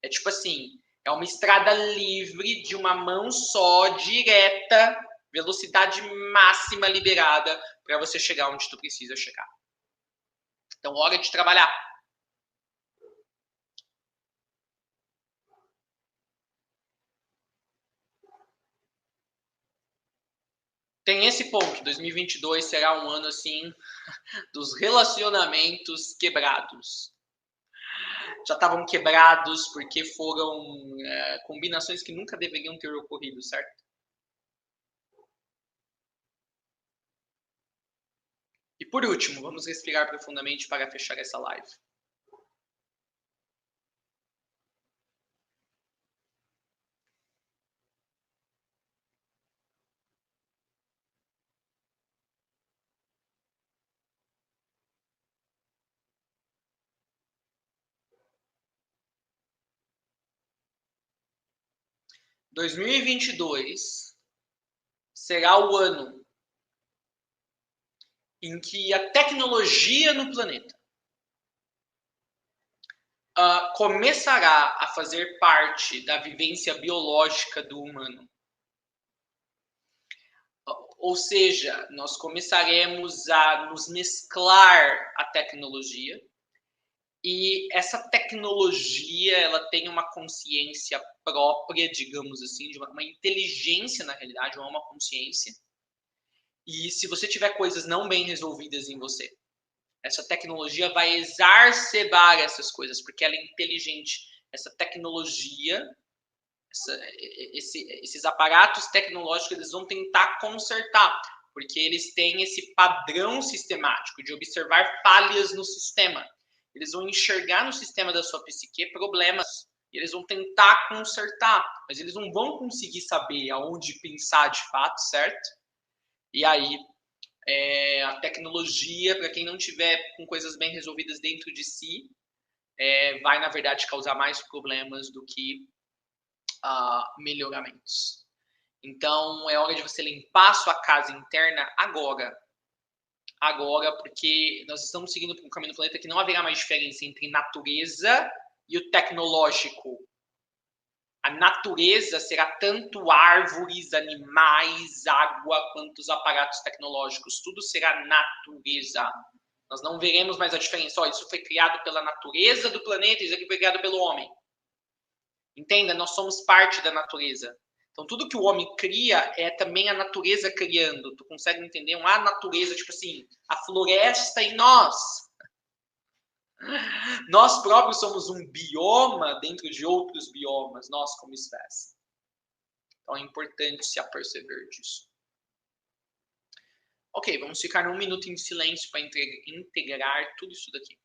A: É tipo assim, é uma estrada livre de uma mão só, direta, velocidade máxima liberada para você chegar onde tu precisa chegar. Então, hora de trabalhar. Tem esse ponto, 2022 será um ano assim dos relacionamentos quebrados. Já estavam quebrados porque foram combinações que nunca deveriam ter ocorrido, certo? E por último, vamos respirar profundamente para fechar essa live. Em 2022 será o ano em que a tecnologia no planeta começará a fazer parte da vivência biológica do humano. Ou seja, nós começaremos a nos mesclar à tecnologia, e essa tecnologia, ela tem uma consciência própria, digamos assim, de uma inteligência na realidade, não é uma consciência. E se você tiver coisas não bem resolvidas em você, essa tecnologia vai exacerbar essas coisas, porque ela é inteligente. Essa tecnologia, esses aparatos tecnológicos, eles vão tentar consertar, porque eles têm esse padrão sistemático de observar falhas no sistema. Eles vão enxergar no sistema da sua psique problemas, e eles vão tentar consertar, mas eles não vão conseguir saber aonde pensar de fato, certo? E aí, a tecnologia, para quem não tiver com coisas bem resolvidas dentro de si, vai, na verdade, causar mais problemas do que melhoramentos. Então, é hora de você limpar a sua casa interna agora. Agora, porque nós estamos seguindo por um caminho do planeta que não haverá mais diferença entre natureza e o tecnológico. A natureza será tanto árvores, animais, água, quanto os aparatos tecnológicos. Tudo será natureza. Nós não veremos mais a diferença. Ó, isso foi criado pela natureza do planeta, isso aqui foi criado pelo homem. Entenda, nós somos parte da natureza. Então, tudo que o homem cria é também a natureza criando. Tu consegue entender? A natureza, tipo assim, a floresta e nós. Nós próprios somos um bioma dentro de outros biomas, nós como espécie. Então, é importante se aperceber disso. Ok, vamos ficar 1 minuto em silêncio para integrar tudo isso daqui.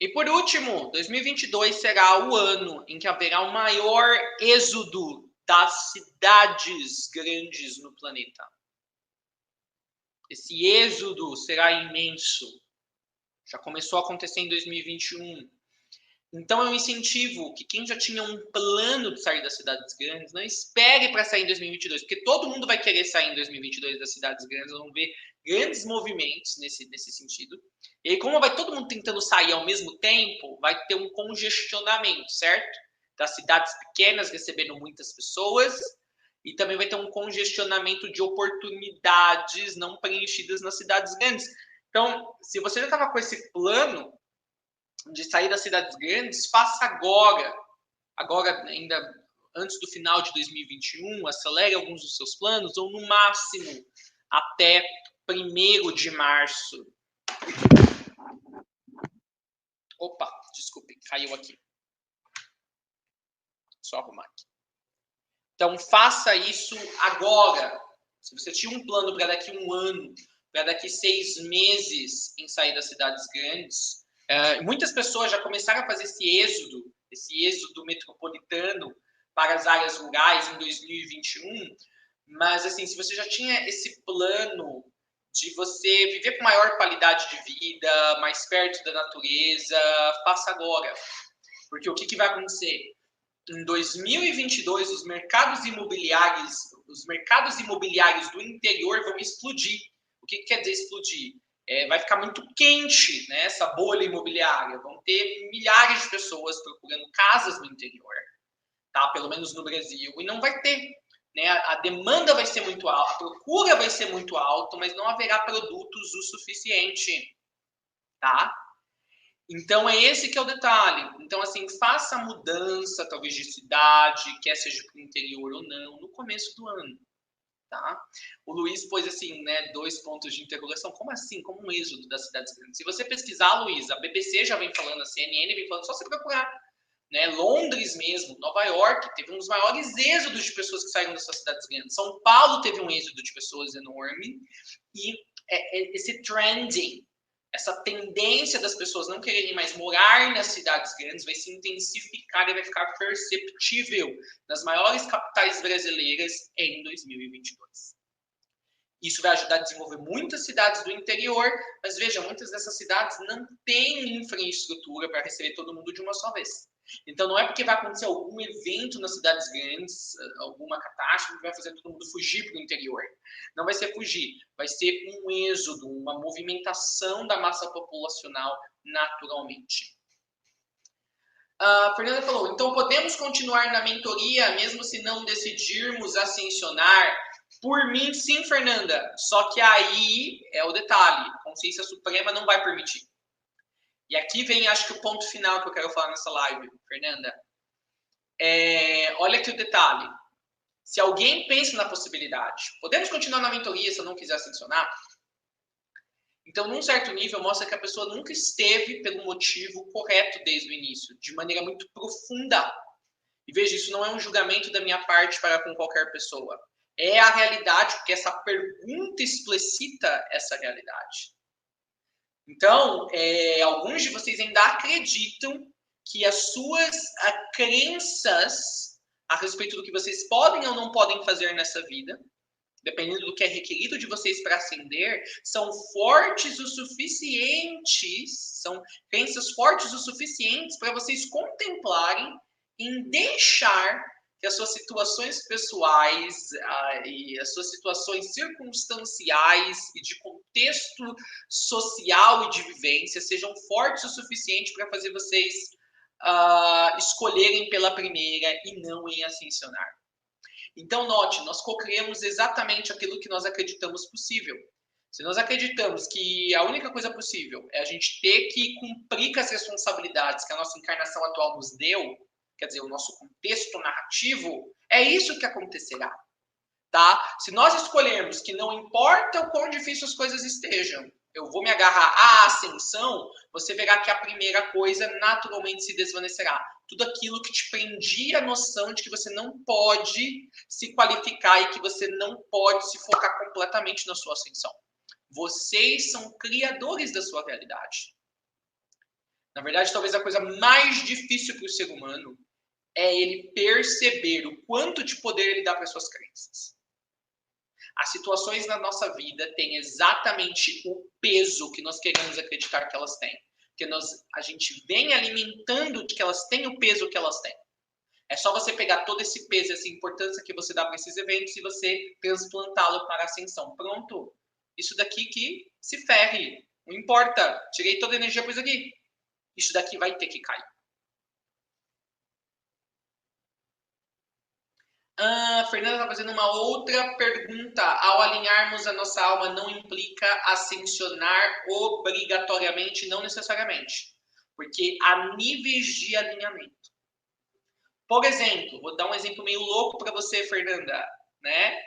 A: E por último, 2022 será o ano em que haverá o maior êxodo das cidades grandes no planeta. Esse êxodo será imenso. Já começou a acontecer em 2021. Então é um incentivo que quem já tinha um plano de sair das cidades grandes, não espere para sair em 2022, porque todo mundo vai querer sair em 2022 das cidades grandes, vão ver grandes movimentos nesse sentido. E aí, como vai todo mundo tentando sair ao mesmo tempo, vai ter um congestionamento, certo? Das cidades pequenas recebendo muitas pessoas, e também vai ter um congestionamento de oportunidades não preenchidas nas cidades grandes. Então, se você já estava com esse plano de sair das cidades grandes, faça agora. Agora, ainda antes do final de 2021, acelere alguns dos seus planos, ou no máximo até 1º de março. Opa, desculpe, caiu aqui. Só arrumar aqui. Então, faça isso agora. Se você tinha um plano para daqui 1 ano, para daqui 6 meses em sair das cidades grandes, muitas pessoas já começaram a fazer esse êxodo metropolitano para as áreas rurais em 2021, mas assim, se você já tinha esse plano de você viver com maior qualidade de vida, mais perto da natureza, faça agora. Porque o que vai acontecer? Em 2022, os mercados imobiliários do interior vão explodir. O que quer dizer explodir? Vai ficar muito quente, né, essa bolha imobiliária. Vão ter milhares de pessoas procurando casas no interior, tá? Pelo menos no Brasil. E não vai ter. Né? A demanda vai ser muito alta, a procura vai ser muito alta, mas não haverá produtos o suficiente. Tá? Então, é esse que é o detalhe. Então, assim, faça a mudança, talvez, de cidade, quer seja para o interior ou não, no começo do ano. Tá? O Luiz pôs, assim, né, 2 pontos de interrogação. Como assim? Como um êxodo das cidades grandes? Se você pesquisar, Luiz, a BBC já vem falando, a CNN vem falando, só você procurar. Né? Londres mesmo, Nova York, teve um dos maiores êxodos de pessoas que saíram dessas cidades grandes. São Paulo teve um êxodo de pessoas enorme. E esse trending, essa tendência das pessoas não quererem mais morar nas cidades grandes vai se intensificar e vai ficar perceptível nas maiores capitais brasileiras em 2022. Isso vai ajudar a desenvolver muitas cidades do interior, mas veja, muitas dessas cidades não têm infraestrutura para receber todo mundo de uma só vez. Então, não é porque vai acontecer algum evento nas cidades grandes, alguma catástrofe, que vai fazer todo mundo fugir para o interior. Não vai ser fugir, vai ser um êxodo, uma movimentação da massa populacional naturalmente. A Fernanda falou, então podemos continuar na mentoria mesmo se não decidirmos ascensionar? Por mim, sim, Fernanda. Só que aí é o detalhe, a consciência suprema não vai permitir. E aqui vem, acho que o ponto final que eu quero falar nessa live, Fernanda. Olha aqui o detalhe. Se alguém pensa na possibilidade, podemos continuar na mentoria se eu não quiser ascensionar? Então, num certo nível, mostra que a pessoa nunca esteve pelo motivo correto desde o início, de maneira muito profunda. E veja, isso não é um julgamento da minha parte para com qualquer pessoa. É a realidade, porque essa pergunta explicita essa realidade. Então, alguns de vocês ainda acreditam que as suas crenças a respeito do que vocês podem ou não podem fazer nessa vida, dependendo do que é requerido de vocês para ascender, são fortes o suficientes, são crenças fortes o suficientes para vocês contemplarem em deixar que as suas situações pessoais e as suas situações circunstanciais e de contexto social e de vivência sejam fortes o suficiente para fazer vocês escolherem pela primeira e não em ascensionar. Então, note, nós co-criamos exatamente aquilo que nós acreditamos possível. Se nós acreditamos que a única coisa possível é a gente ter que cumprir com as responsabilidades que a nossa encarnação atual nos deu, quer dizer, o nosso contexto narrativo, é isso que acontecerá. Tá? Se nós escolhermos que não importa o quão difícil as coisas estejam, eu vou me agarrar à ascensão, você verá que a primeira coisa naturalmente se desvanecerá. Tudo aquilo que te prendia a noção de que você não pode se qualificar e que você não pode se focar completamente na sua ascensão. Vocês são criadores da sua realidade. Na verdade, talvez a coisa mais difícil para o ser humano é ele perceber o quanto de poder ele dá para suas crenças. As situações na nossa vida têm exatamente o peso que nós queremos acreditar que elas têm. Porque a gente vem alimentando de que elas têm o peso que elas têm. É só você pegar todo esse peso, essa importância que você dá para esses eventos e você transplantá-lo para a ascensão. Pronto. Isso daqui que se ferre. Não importa. Tirei toda a energia para isso aqui. Isso daqui vai ter que cair. A Fernanda está fazendo uma outra pergunta. Ao alinharmos a nossa alma, não implica ascensionar obrigatoriamente, não necessariamente. Porque há níveis de alinhamento. Por exemplo, vou dar um exemplo meio louco para você, Fernanda. Né?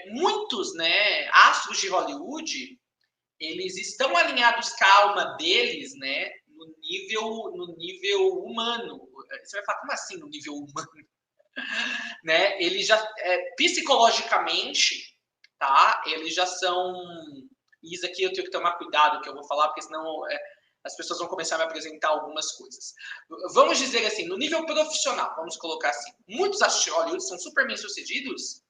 A: Muitos astros de Hollywood, eles estão alinhados com a alma deles, né, no nível humano. Você vai falar, como assim no nível humano? Né? Eles já psicologicamente, tá? Eles já são. Isso aqui eu tenho que tomar cuidado que eu vou falar, porque senão as pessoas vão começar a me apresentar algumas coisas. Vamos dizer assim, no nível profissional, vamos colocar assim, muitos astros de Hollywood são super bem sucedidos.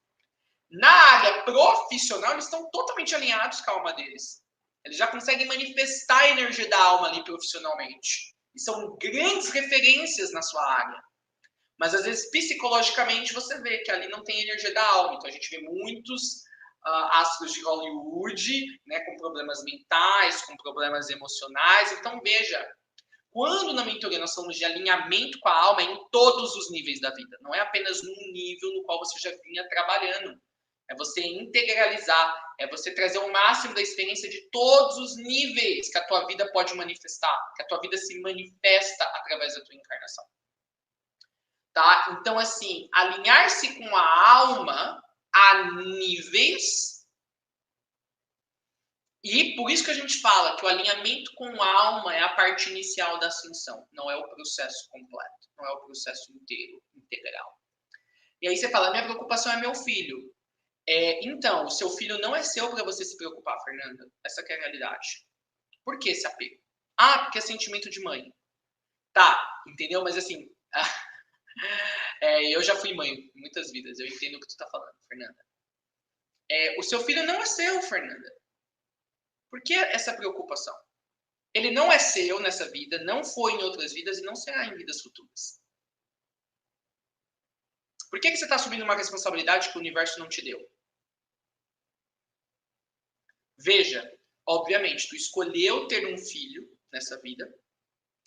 A: Na área profissional, eles estão totalmente alinhados com a alma deles. Eles já conseguem manifestar a energia da alma ali profissionalmente. E são grandes referências na sua área. Mas às vezes psicologicamente você vê que ali não tem energia da alma. Então a gente vê muitos astros de Hollywood, né, com problemas mentais, com problemas emocionais. Então veja, quando na mentoria nós falamos de alinhamento com a alma, é em todos os níveis da vida. Não é apenas num nível no qual você já vinha trabalhando. É você integralizar, é você trazer o máximo da experiência de todos os níveis que a tua vida pode manifestar, que a tua vida se manifesta através da tua encarnação. Tá? Então, assim, alinhar-se com a alma a níveis. E por isso que a gente fala que o alinhamento com a alma é a parte inicial da ascensão, não é o processo completo, não é o processo inteiro, integral. E aí você fala, minha preocupação é meu filho. Então, o seu filho não é seu para você se preocupar, Fernanda. Essa que é a realidade. Por que esse apego? Porque é sentimento de mãe. Tá, entendeu? Mas assim, eu já fui mãe muitas vidas. Eu entendo o que tu tá falando, Fernanda. O seu filho não é seu, Fernanda. Por que essa preocupação? Ele não é seu nessa vida, não foi em outras vidas e não será em vidas futuras. Por que você está assumindo uma responsabilidade que o universo não te deu? Veja, obviamente, tu escolheu ter um filho nessa vida.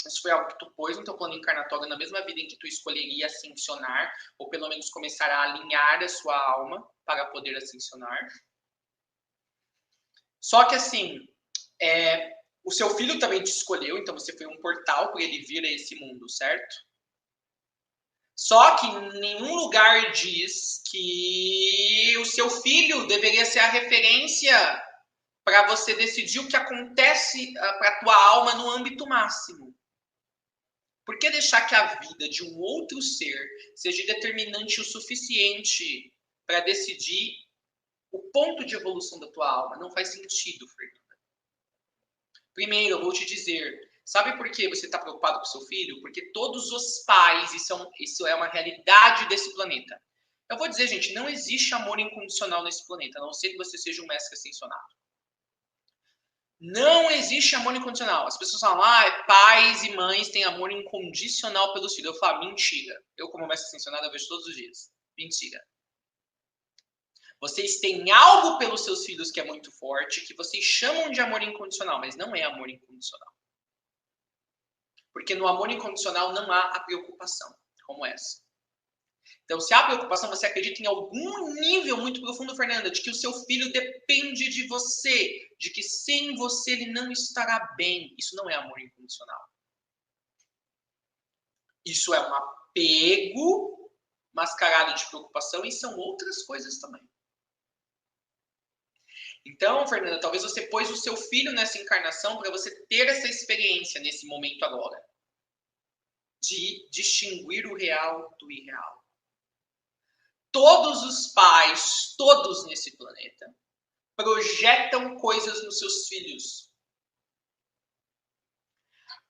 A: Isso foi algo que tu pôs no teu plano encarnatório na mesma vida em que tu escolheria ascensionar, ou pelo menos começar a alinhar a sua alma para poder ascensionar. Só que assim, o seu filho também te escolheu, então você foi um portal para ele vir a esse mundo, certo? Só que em nenhum lugar diz que o seu filho deveria ser a referência para você decidir o que acontece para a tua alma no âmbito máximo. Por que deixar que a vida de um outro ser seja determinante o suficiente para decidir o ponto de evolução da tua alma? Não faz sentido, Fernanda. Primeiro, eu vou te dizer, sabe por que você está preocupado com seu filho? Porque todos os pais, isso é uma realidade desse planeta. Eu vou dizer, gente, não existe amor incondicional nesse planeta, a não ser que você seja um mestre ascensionado. Não existe amor incondicional. As pessoas falam, pais e mães têm amor incondicional pelos filhos. Eu falo, mentira. Eu, como mestre ascensionado, eu vejo todos os dias. Mentira. Vocês têm algo pelos seus filhos que é muito forte, que vocês chamam de amor incondicional, mas não é amor incondicional. Porque no amor incondicional não há a preocupação, como essa. Então, se há preocupação, você acredita em algum nível muito profundo, Fernanda, de que o seu filho depende de você, de que sem você ele não estará bem. Isso não é amor incondicional. Isso é um apego mascarado de preocupação e são outras coisas também. Então, Fernanda, talvez você pôs o seu filho nessa encarnação para você ter essa experiência nesse momento agora. De distinguir o real do irreal. Todos os pais, todos nesse planeta, projetam coisas nos seus filhos.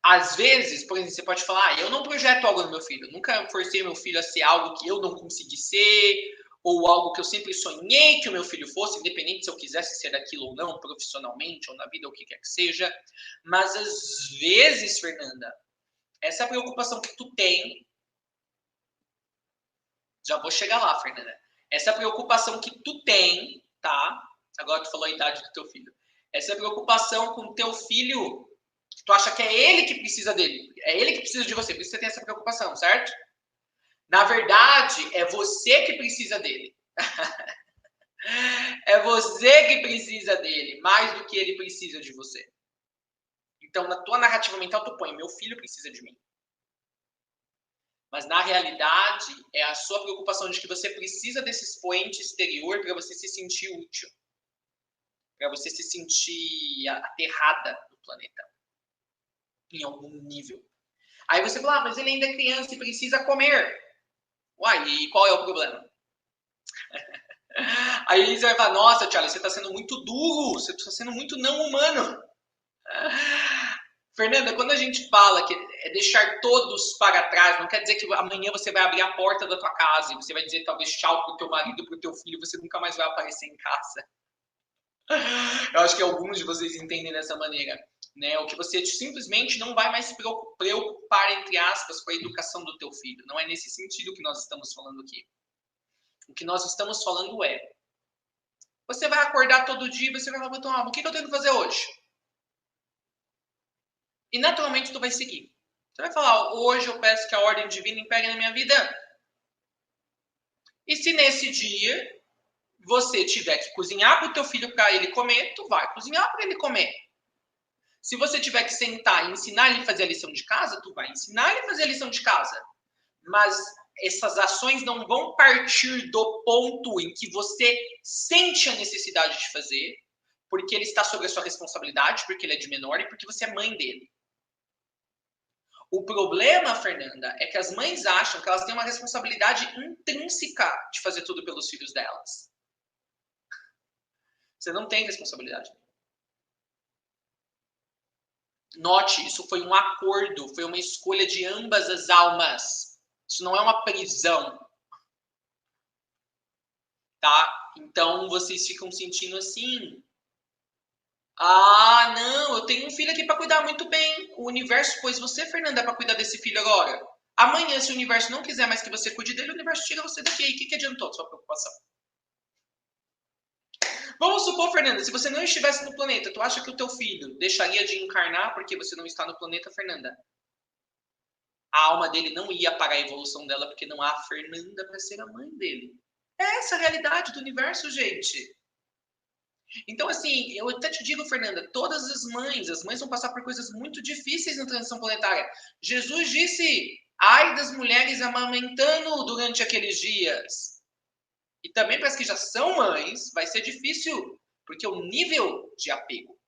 A: Às vezes, por exemplo, você pode falar, eu não projeto algo no meu filho, nunca forcei meu filho a ser algo que eu não consegui ser, ou algo que eu sempre sonhei que o meu filho fosse, independente se eu quisesse ser aquilo ou não, profissionalmente, ou na vida, ou o que quer que seja. Mas às vezes, Fernanda, essa preocupação que tu tem, já vou chegar lá, Fernanda. Essa preocupação que tu tem, tá? Agora tu falou a idade do teu filho. Essa preocupação com o teu filho, tu acha que é ele que precisa dele. É ele que precisa de você. Por isso você tem essa preocupação, certo? Na verdade, é você que precisa dele. É você que precisa dele, mais do que ele precisa de você. Então, na tua narrativa mental, tu põe, meu filho precisa de mim. Mas, na realidade, é a sua preocupação de que você precisa desse expoente exterior para você se sentir útil. Para você se sentir aterrada no planeta. Em algum nível. Aí você fala, mas ele ainda é criança e precisa comer. Uai, e qual é o problema? Aí você vai falar, nossa, Charlie, você está sendo muito duro, você está sendo muito não humano. Fernanda, quando a gente fala que é deixar todos para trás, não quer dizer que amanhã você vai abrir a porta da tua casa e você vai dizer talvez tchau pro teu marido, pro teu filho, você nunca mais vai aparecer em casa. Eu acho que alguns de vocês entendem dessa maneira. Né? O que você simplesmente não vai mais se preocupar, entre aspas, com a educação do teu filho. Não é nesse sentido que nós estamos falando aqui. O que nós estamos falando é, você vai acordar todo dia e você vai falar, o que eu tenho que fazer hoje? E naturalmente tu vai seguir. Você vai falar, hoje eu peço que a ordem divina impere na minha vida. E se nesse dia você tiver que cozinhar para o teu filho para ele comer, tu vai cozinhar para ele comer. Se você tiver que sentar e ensinar ele a fazer a lição de casa, tu vai ensinar ele a fazer a lição de casa. Mas essas ações não vão partir do ponto em que você sente a necessidade de fazer, porque ele está sob a sua responsabilidade, porque ele é de menor e porque você é mãe dele. O problema, Fernanda, é que as mães acham que elas têm uma responsabilidade intrínseca de fazer tudo pelos filhos delas. Você não tem responsabilidade. Note, isso foi um acordo, foi uma escolha de ambas as almas. Isso não é uma prisão. Tá? Então, vocês ficam sentindo assim. Ah, não, eu tenho um filho aqui para cuidar muito bem. O universo pôs você, Fernanda, para cuidar desse filho agora. Amanhã, se o universo não quiser mais que você cuide dele, o universo tira você daqui. O que adiantou a sua preocupação? Vamos supor, Fernanda, se você não estivesse no planeta, tu acha que o teu filho deixaria de encarnar porque você não está no planeta, Fernanda? A alma dele não ia parar a evolução dela porque não há Fernanda para ser a mãe dele. É essa a realidade do universo, gente. Então, assim, eu até te digo, Fernanda, todas as mães vão passar por coisas muito difíceis na transição planetária. Jesus disse: ai das mulheres amamentando durante aqueles dias. E também para as que já são mães, vai ser difícil, porque o nível de apego,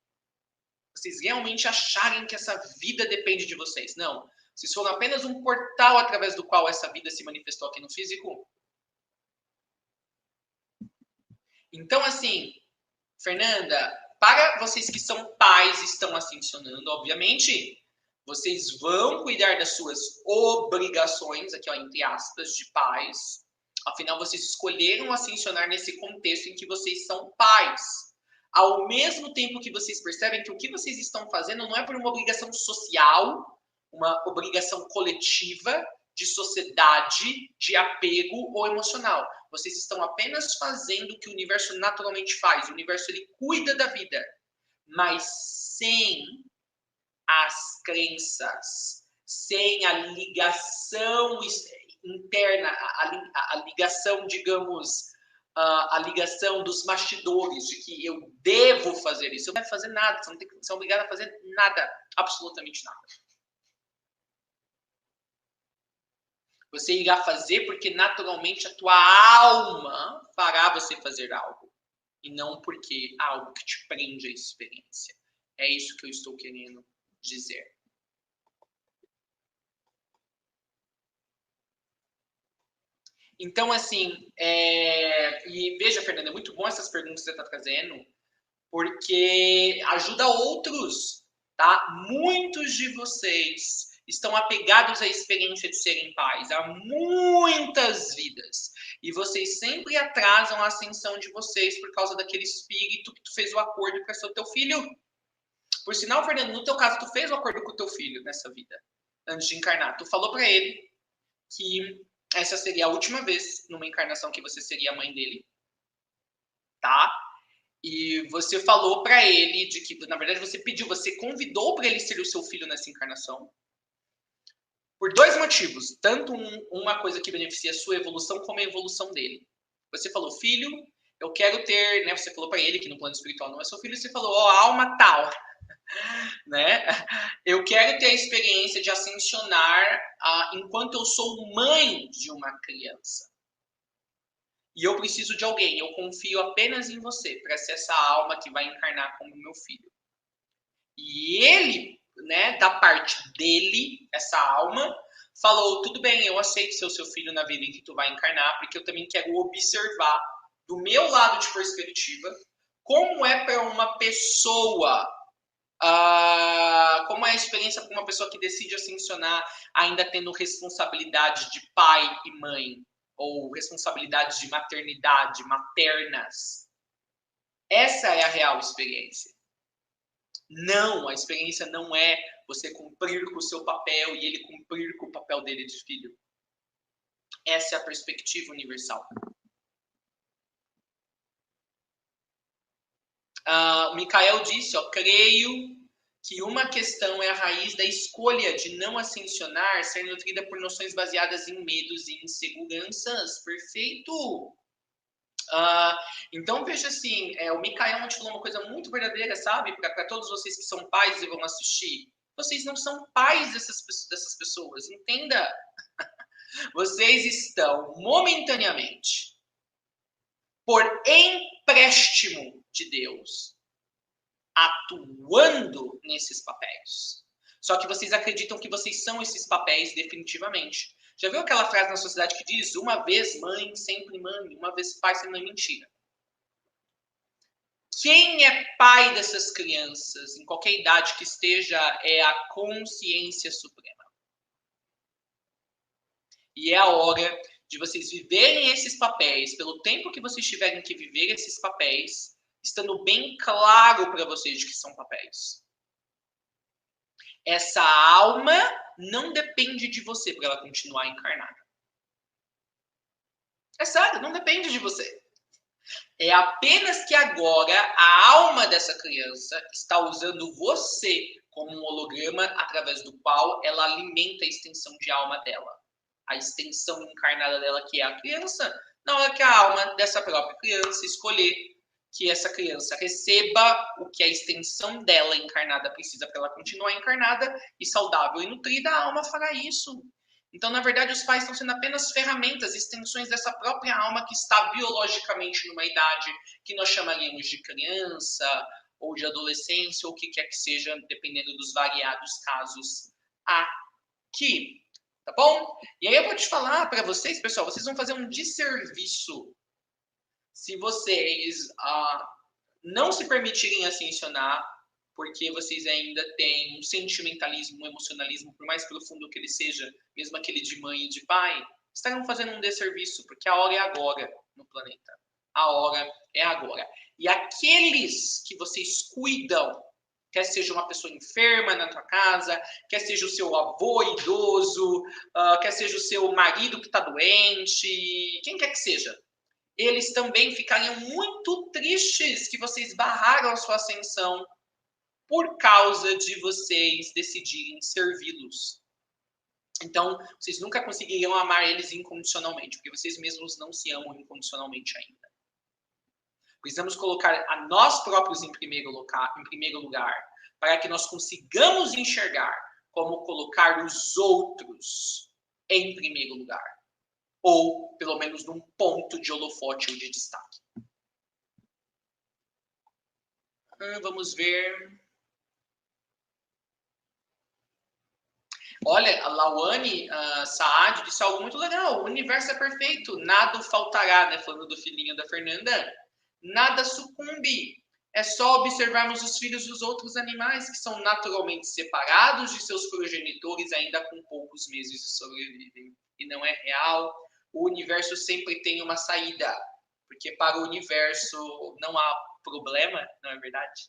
A: vocês realmente acharem que essa vida depende de vocês. Não. Vocês foram apenas um portal através do qual essa vida se manifestou aqui no físico. Então, assim, Fernanda, para vocês que são pais e estão ascensionando, obviamente, vocês vão cuidar das suas obrigações, aqui ó, entre aspas, de pais. Afinal, vocês escolheram ascensionar nesse contexto em que vocês são pais. Ao mesmo tempo que vocês percebem que o que vocês estão fazendo não é por uma obrigação social, uma obrigação coletiva, de sociedade, de apego ou emocional. Vocês estão apenas fazendo o que o universo naturalmente faz. O universo ele cuida da vida, mas sem as crenças, sem a ligação interna, a ligação, digamos, a ligação dos bastidores, de que eu devo fazer isso. Eu não devo fazer nada, você não tem que ser obrigado a fazer nada, absolutamente nada. Você irá fazer porque naturalmente a tua alma fará você fazer algo. E não porque há algo que te prende à experiência. É isso que eu estou querendo dizer. Então, assim, e veja, Fernanda, é muito bom essas perguntas que você está trazendo, porque ajuda outros, tá? Muitos de vocês estão apegados à experiência de serem pais há muitas vidas. E vocês sempre atrasam a ascensão de vocês por causa daquele espírito que tu fez o acordo para ser o teu filho. Por sinal, Fernando, no teu caso, tu fez o acordo com o teu filho nessa vida, antes de encarnar. Tu falou para ele que essa seria a última vez numa encarnação que você seria a mãe dele, tá? E você falou para ele de que, na verdade, você pediu, você convidou para ele ser o seu filho nessa encarnação. Por dois motivos. Tanto uma coisa que beneficia a sua evolução, como a evolução dele. Você falou, filho, eu quero ter, né? Você falou para ele que no plano espiritual não é seu filho, você falou, ó, alma tal, né? Eu quero ter a experiência de ascensionar enquanto eu sou mãe de uma criança. E eu preciso de alguém, eu confio apenas em você para ser essa alma que vai encarnar como meu filho. E ele, né, da parte dele, essa alma, falou: tudo bem, eu aceito ser o seu filho na vida em que tu vai encarnar, porque eu também quero observar do meu lado de perspectiva como é para uma pessoa, como é a experiência para uma pessoa que decide ascensionar ainda tendo responsabilidade de pai e mãe, ou responsabilidades de maternidade, maternas. Essa é a real experiência. Não, a experiência não é você cumprir com o seu papel e ele cumprir com o papel dele de filho. Essa é a perspectiva universal. O Mikael disse, ó, creio que uma questão é a raiz da escolha de não ascensionar ser nutrida por noções baseadas em medos e inseguranças. Perfeito! Então, veja assim, o Mikael te falou uma coisa muito verdadeira, sabe? Para todos vocês que são pais e vão assistir. Vocês não são pais dessas pessoas, entenda. Vocês estão momentaneamente, por empréstimo de Deus, atuando nesses papéis. Só que vocês acreditam que vocês são esses papéis definitivamente. Já viu aquela frase na sociedade que diz uma vez mãe, sempre mãe, uma vez pai, sempre mãe? Mentira. Quem é pai dessas crianças, em qualquer idade que esteja, é a consciência suprema. E é a hora de vocês viverem esses papéis, pelo tempo que vocês tiverem que viver esses papéis, estando bem claro para vocês de que são papéis. Essa alma não depende de você para ela continuar encarnada. É sério, não depende de você. É apenas que agora a alma dessa criança está usando você como um holograma através do qual ela alimenta a extensão de alma dela. A extensão encarnada dela, que é a criança, na hora que a alma dessa própria criança escolher que essa criança receba o que a extensão dela encarnada precisa para ela continuar encarnada e saudável e nutrida, a alma fará isso. Então, na verdade, os pais estão sendo apenas ferramentas, extensões dessa própria alma que está biologicamente numa idade que nós chamaríamos de criança ou de adolescência ou o que quer que seja, dependendo dos variados casos aqui. Tá bom? E aí eu vou te falar para vocês, pessoal, vocês vão fazer um desserviço se vocês não se permitirem ascensionar, porque vocês ainda têm um sentimentalismo, um emocionalismo, por mais profundo que ele seja, mesmo aquele de mãe e de pai, estarão fazendo um desserviço, porque a hora é agora no planeta. A hora é agora. E aqueles que vocês cuidam, quer seja uma pessoa enferma na tua casa, quer seja o seu avô idoso, quer seja o seu marido que está doente, quem quer que seja, eles também ficariam muito tristes que vocês barraram a sua ascensão por causa de vocês decidirem servi-los. Então, vocês nunca conseguiriam amar eles incondicionalmente, porque vocês mesmos não se amam incondicionalmente ainda. Precisamos colocar a nós próprios em primeiro lugar, para que nós consigamos enxergar como colocar os outros em primeiro lugar. Ou, pelo menos, num ponto de holofote ou de destaque. Vamos ver. Olha, a Lawane Saad disse algo muito legal. O universo é perfeito, nada faltará, né? Falando do filhinho da Fernanda. Nada sucumbe. É só observarmos os filhos dos outros animais que são naturalmente separados de seus progenitores ainda com poucos meses de sobrevivem. E não é real. O universo sempre tem uma saída, porque para o universo não há problema, não é verdade?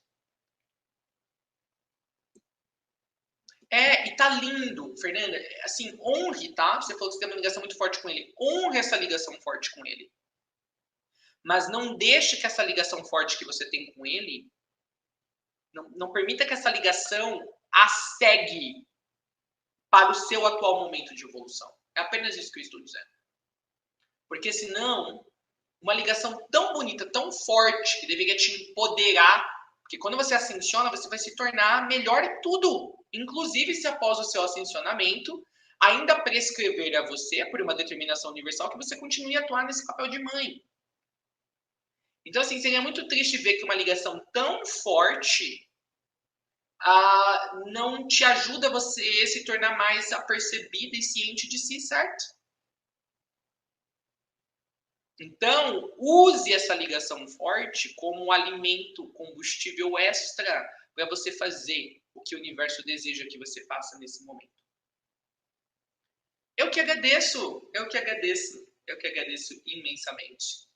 A: E tá lindo, Fernanda. Assim, honre, tá? Você falou que você tem uma ligação muito forte com ele. Honre essa ligação forte com ele. Mas não deixe que essa ligação forte que você tem com ele, não permita que essa ligação a segue para o seu atual momento de evolução. É apenas isso que eu estou dizendo. Porque senão, uma ligação tão bonita, tão forte, que deveria te empoderar, porque quando você ascensiona, você vai se tornar melhor em tudo. Inclusive, se após o seu ascensionamento, ainda prescrever a você, por uma determinação universal, que você continue a atuar nesse papel de mãe. Então, assim, seria muito triste ver que uma ligação tão forte não te ajuda você a se tornar mais apercebida e ciente de si, certo? Então, use essa ligação forte como um alimento, combustível extra para você fazer o que o universo deseja que você faça nesse momento. Eu que agradeço imensamente.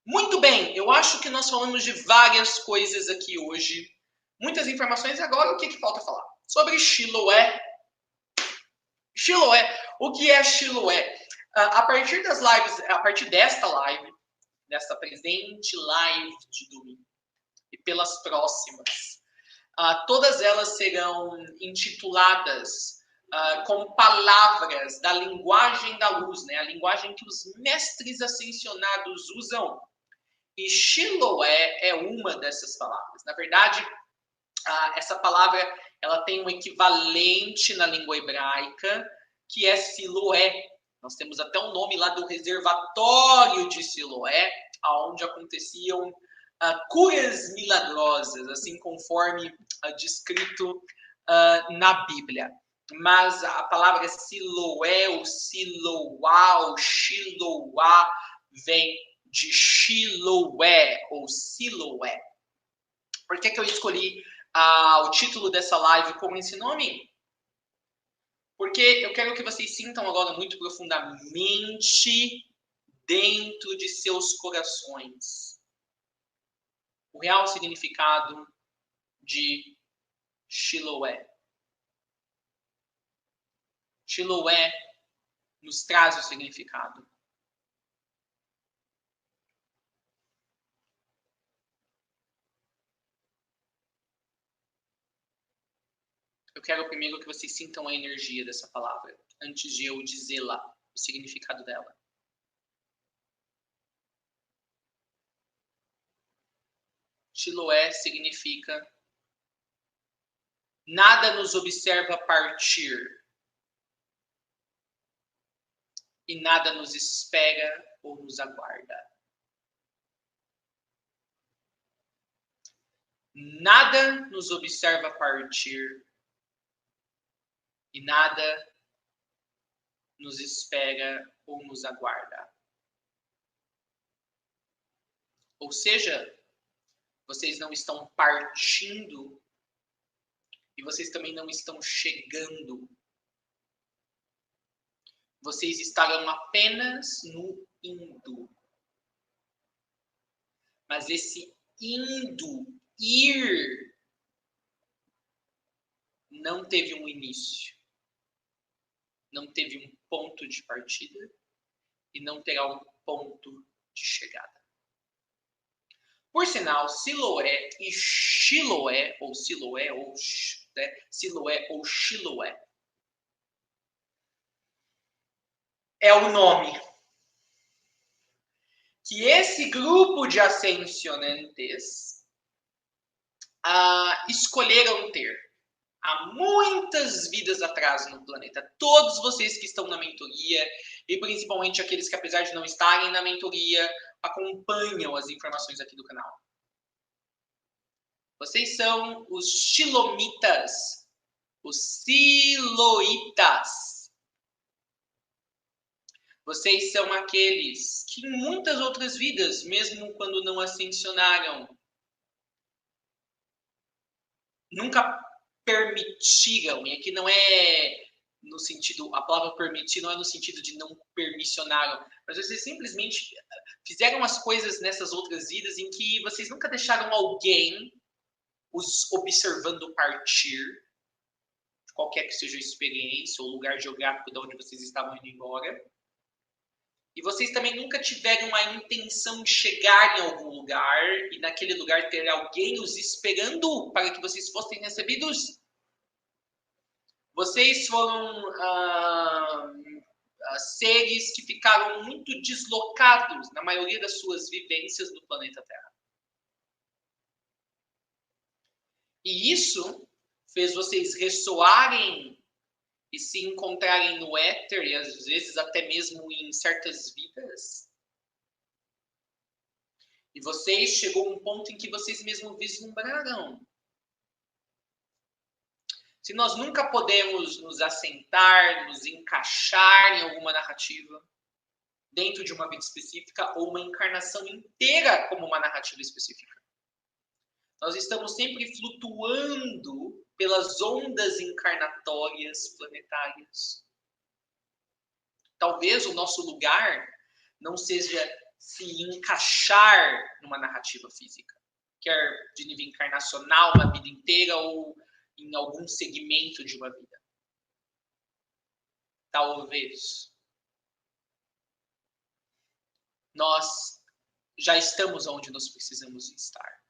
A: Muito bem, eu acho que nós falamos de várias coisas aqui hoje. Muitas informações. Agora, o que falta falar? Sobre Chiloé. Chiloé. O que é Chiloé? A partir das lives, a partir desta live, desta presente live de domingo, e pelas próximas, todas elas serão intituladas com palavras da linguagem da luz, né? A linguagem que os mestres ascensionados usam. E Chiloé é uma dessas palavras. Na verdade, essa palavra ela tem um equivalente na língua hebraica, que é Siloé. Nós temos até um nome lá do reservatório de Siloé, onde aconteciam curas milagrosas, assim conforme descrito na Bíblia. Mas a palavra Siloé, ou Siloá, ou Shiloá, vem de Chiloé, ou Siloé. Por que eu escolhi o título dessa live como esse nome? Porque eu quero que vocês sintam agora muito profundamente dentro de seus corações o real significado de Siloé. Siloé nos traz o significado. Eu quero primeiro que vocês sintam a energia dessa palavra, antes de eu dizê-la, o significado dela. Siloé significa nada nos observa partir e nada nos espera ou nos aguarda. Nada nos observa partir e nada nos espera ou nos aguarda. Ou seja, vocês não estão partindo e vocês também não estão chegando. Vocês estarão apenas no indo. Mas esse indo, ir, não teve um início. Não teve um ponto de partida e não terá um ponto de chegada. Por sinal, Siloé e Siloé, ou Siloé, ou Siloé ou Siloé, é o nome que esse grupo de ascensionantes escolheram ter há muitas vidas atrás no planeta. Todos vocês que estão na mentoria, e principalmente aqueles que, apesar de não estarem na mentoria, acompanham as informações aqui do canal. Vocês são os Shilomitas, os Siloitas. Vocês são aqueles que em muitas outras vidas, mesmo quando não ascensionaram, nunca permitiram, e aqui não é no sentido, a palavra permitir não é no sentido de não permissionaram, mas vocês simplesmente fizeram as coisas nessas outras vidas em que vocês nunca deixaram alguém os observando partir, qualquer que seja a experiência ou lugar geográfico de onde vocês estavam indo embora. E vocês também nunca tiveram a intenção de chegar em algum lugar e naquele lugar ter alguém os esperando para que vocês fossem recebidos. Vocês foram seres que ficaram muito deslocados na maioria das suas vivências no planeta Terra. E isso fez vocês ressoarem e se encontrarem no éter, e às vezes até mesmo em certas vidas. E vocês chegou a um ponto em que vocês mesmos vislumbraram. Se nós nunca podemos nos assentar, nos encaixar em alguma narrativa, dentro de uma vida específica, ou uma encarnação inteira como uma narrativa específica. Nós estamos sempre flutuando pelas ondas encarnatórias planetárias. Talvez o nosso lugar não seja se encaixar numa narrativa física, quer de nível encarnacional, uma vida inteira, ou em algum segmento de uma vida. Talvez. Nós já estamos onde nós precisamos estar.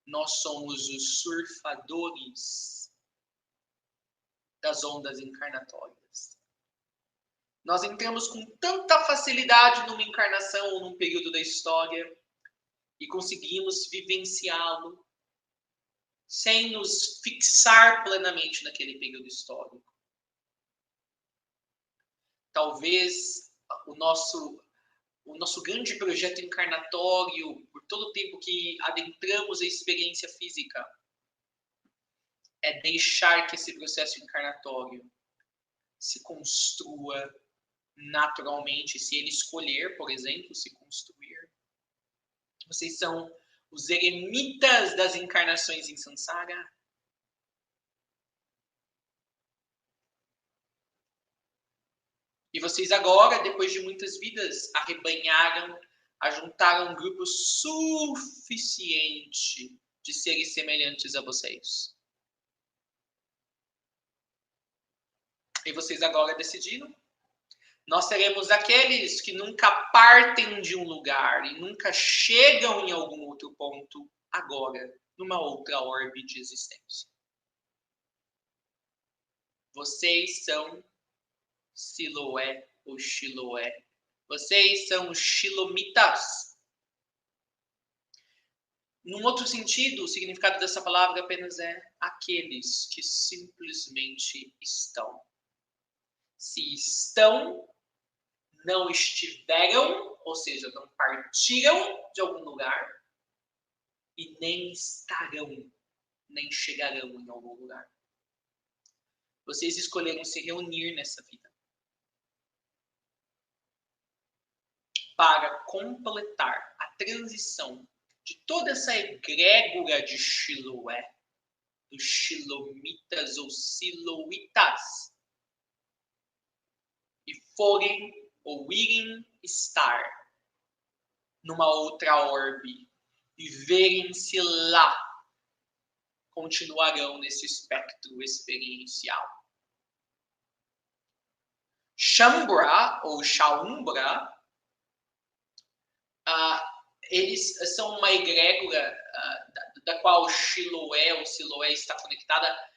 A: Nós somos os surfadores das ondas encarnatórias. Nós entramos com tanta facilidade numa encarnação ou num período da história e conseguimos vivenciá-lo sem nos fixar plenamente naquele período histórico. Talvez o nosso grande projeto encarnatório, por todo o tempo que adentramos a experiência física, é deixar que esse processo encarnatório se construa naturalmente, se ele escolher, por exemplo, se construir. Vocês são os eremitas das encarnações em Sansara. E vocês agora, depois de muitas vidas, arrebanharam ajuntar um grupo suficiente de seres semelhantes a vocês. E vocês agora decidiram? Nós seremos aqueles que nunca partem de um lugar e nunca chegam em algum outro ponto agora, numa outra orbe de existência. Vocês são Siloé ou Xiloé. Vocês são Xilomitas. Num outro sentido, o significado dessa palavra apenas é aqueles que simplesmente estão. Se estão, não estiveram, ou seja, não partiram de algum lugar e nem estarão, nem chegarão em algum lugar. Vocês escolheram se reunir nessa vida para completar a transição de toda essa egrégora de Xiloé, dos Xilomitas ou Siloitas, e forem ou irem estar numa outra orbe e verem se lá continuarão nesse espectro experiencial. Shambra ou Shaumbra, eles são uma egrégora da qual Xiloé ou Siloé está conectada,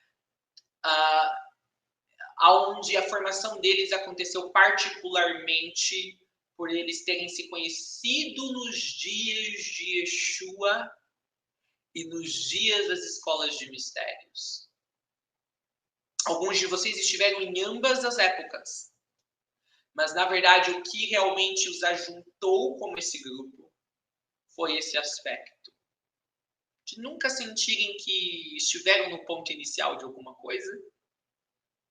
A: onde a formação deles aconteceu particularmente por eles terem se conhecido nos dias de Yeshua e nos dias das escolas de mistérios. Alguns de vocês estiveram em ambas as épocas, mas na verdade o que realmente os ajuntou como esse grupo foi esse aspecto de nunca sentirem que estiveram no ponto inicial de alguma coisa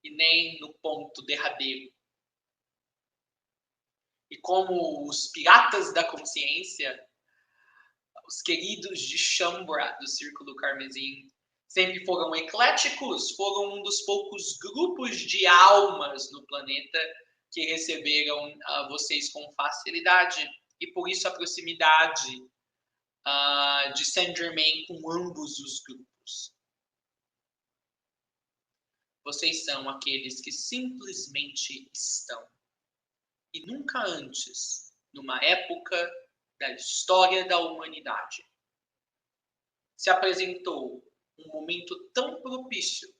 A: e nem no ponto derradeiro. E como os piratas da consciência, os queridos de Shambra, do Círculo Carmesim, sempre foram ecléticos, foram um dos poucos grupos de almas no planeta que receberam vocês com facilidade. E por isso a proximidade de Saint Germain com ambos os grupos. Vocês são aqueles que simplesmente estão. E nunca antes, numa época da história da humanidade, se apresentou um momento tão propício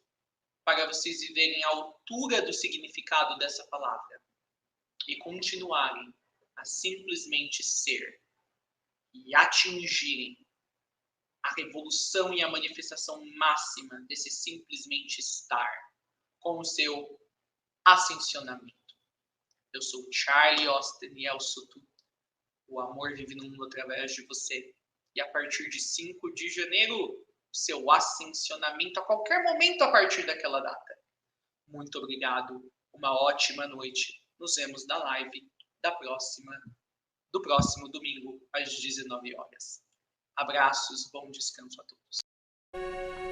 A: para vocês viverem à altura do significado dessa palavra e continuarem a simplesmente ser e atingirem a revolução e a manifestação máxima desse simplesmente estar com o seu ascensionamento. Eu sou Charlie Austin e eu sou tudo. O amor vive no mundo através de você. E a partir de 5 de janeiro, seu ascensionamento a qualquer momento a partir daquela data. Muito obrigado. Uma ótima noite. Nos vemos na live do próximo domingo, às 19 horas. Abraços, bom descanso a todos.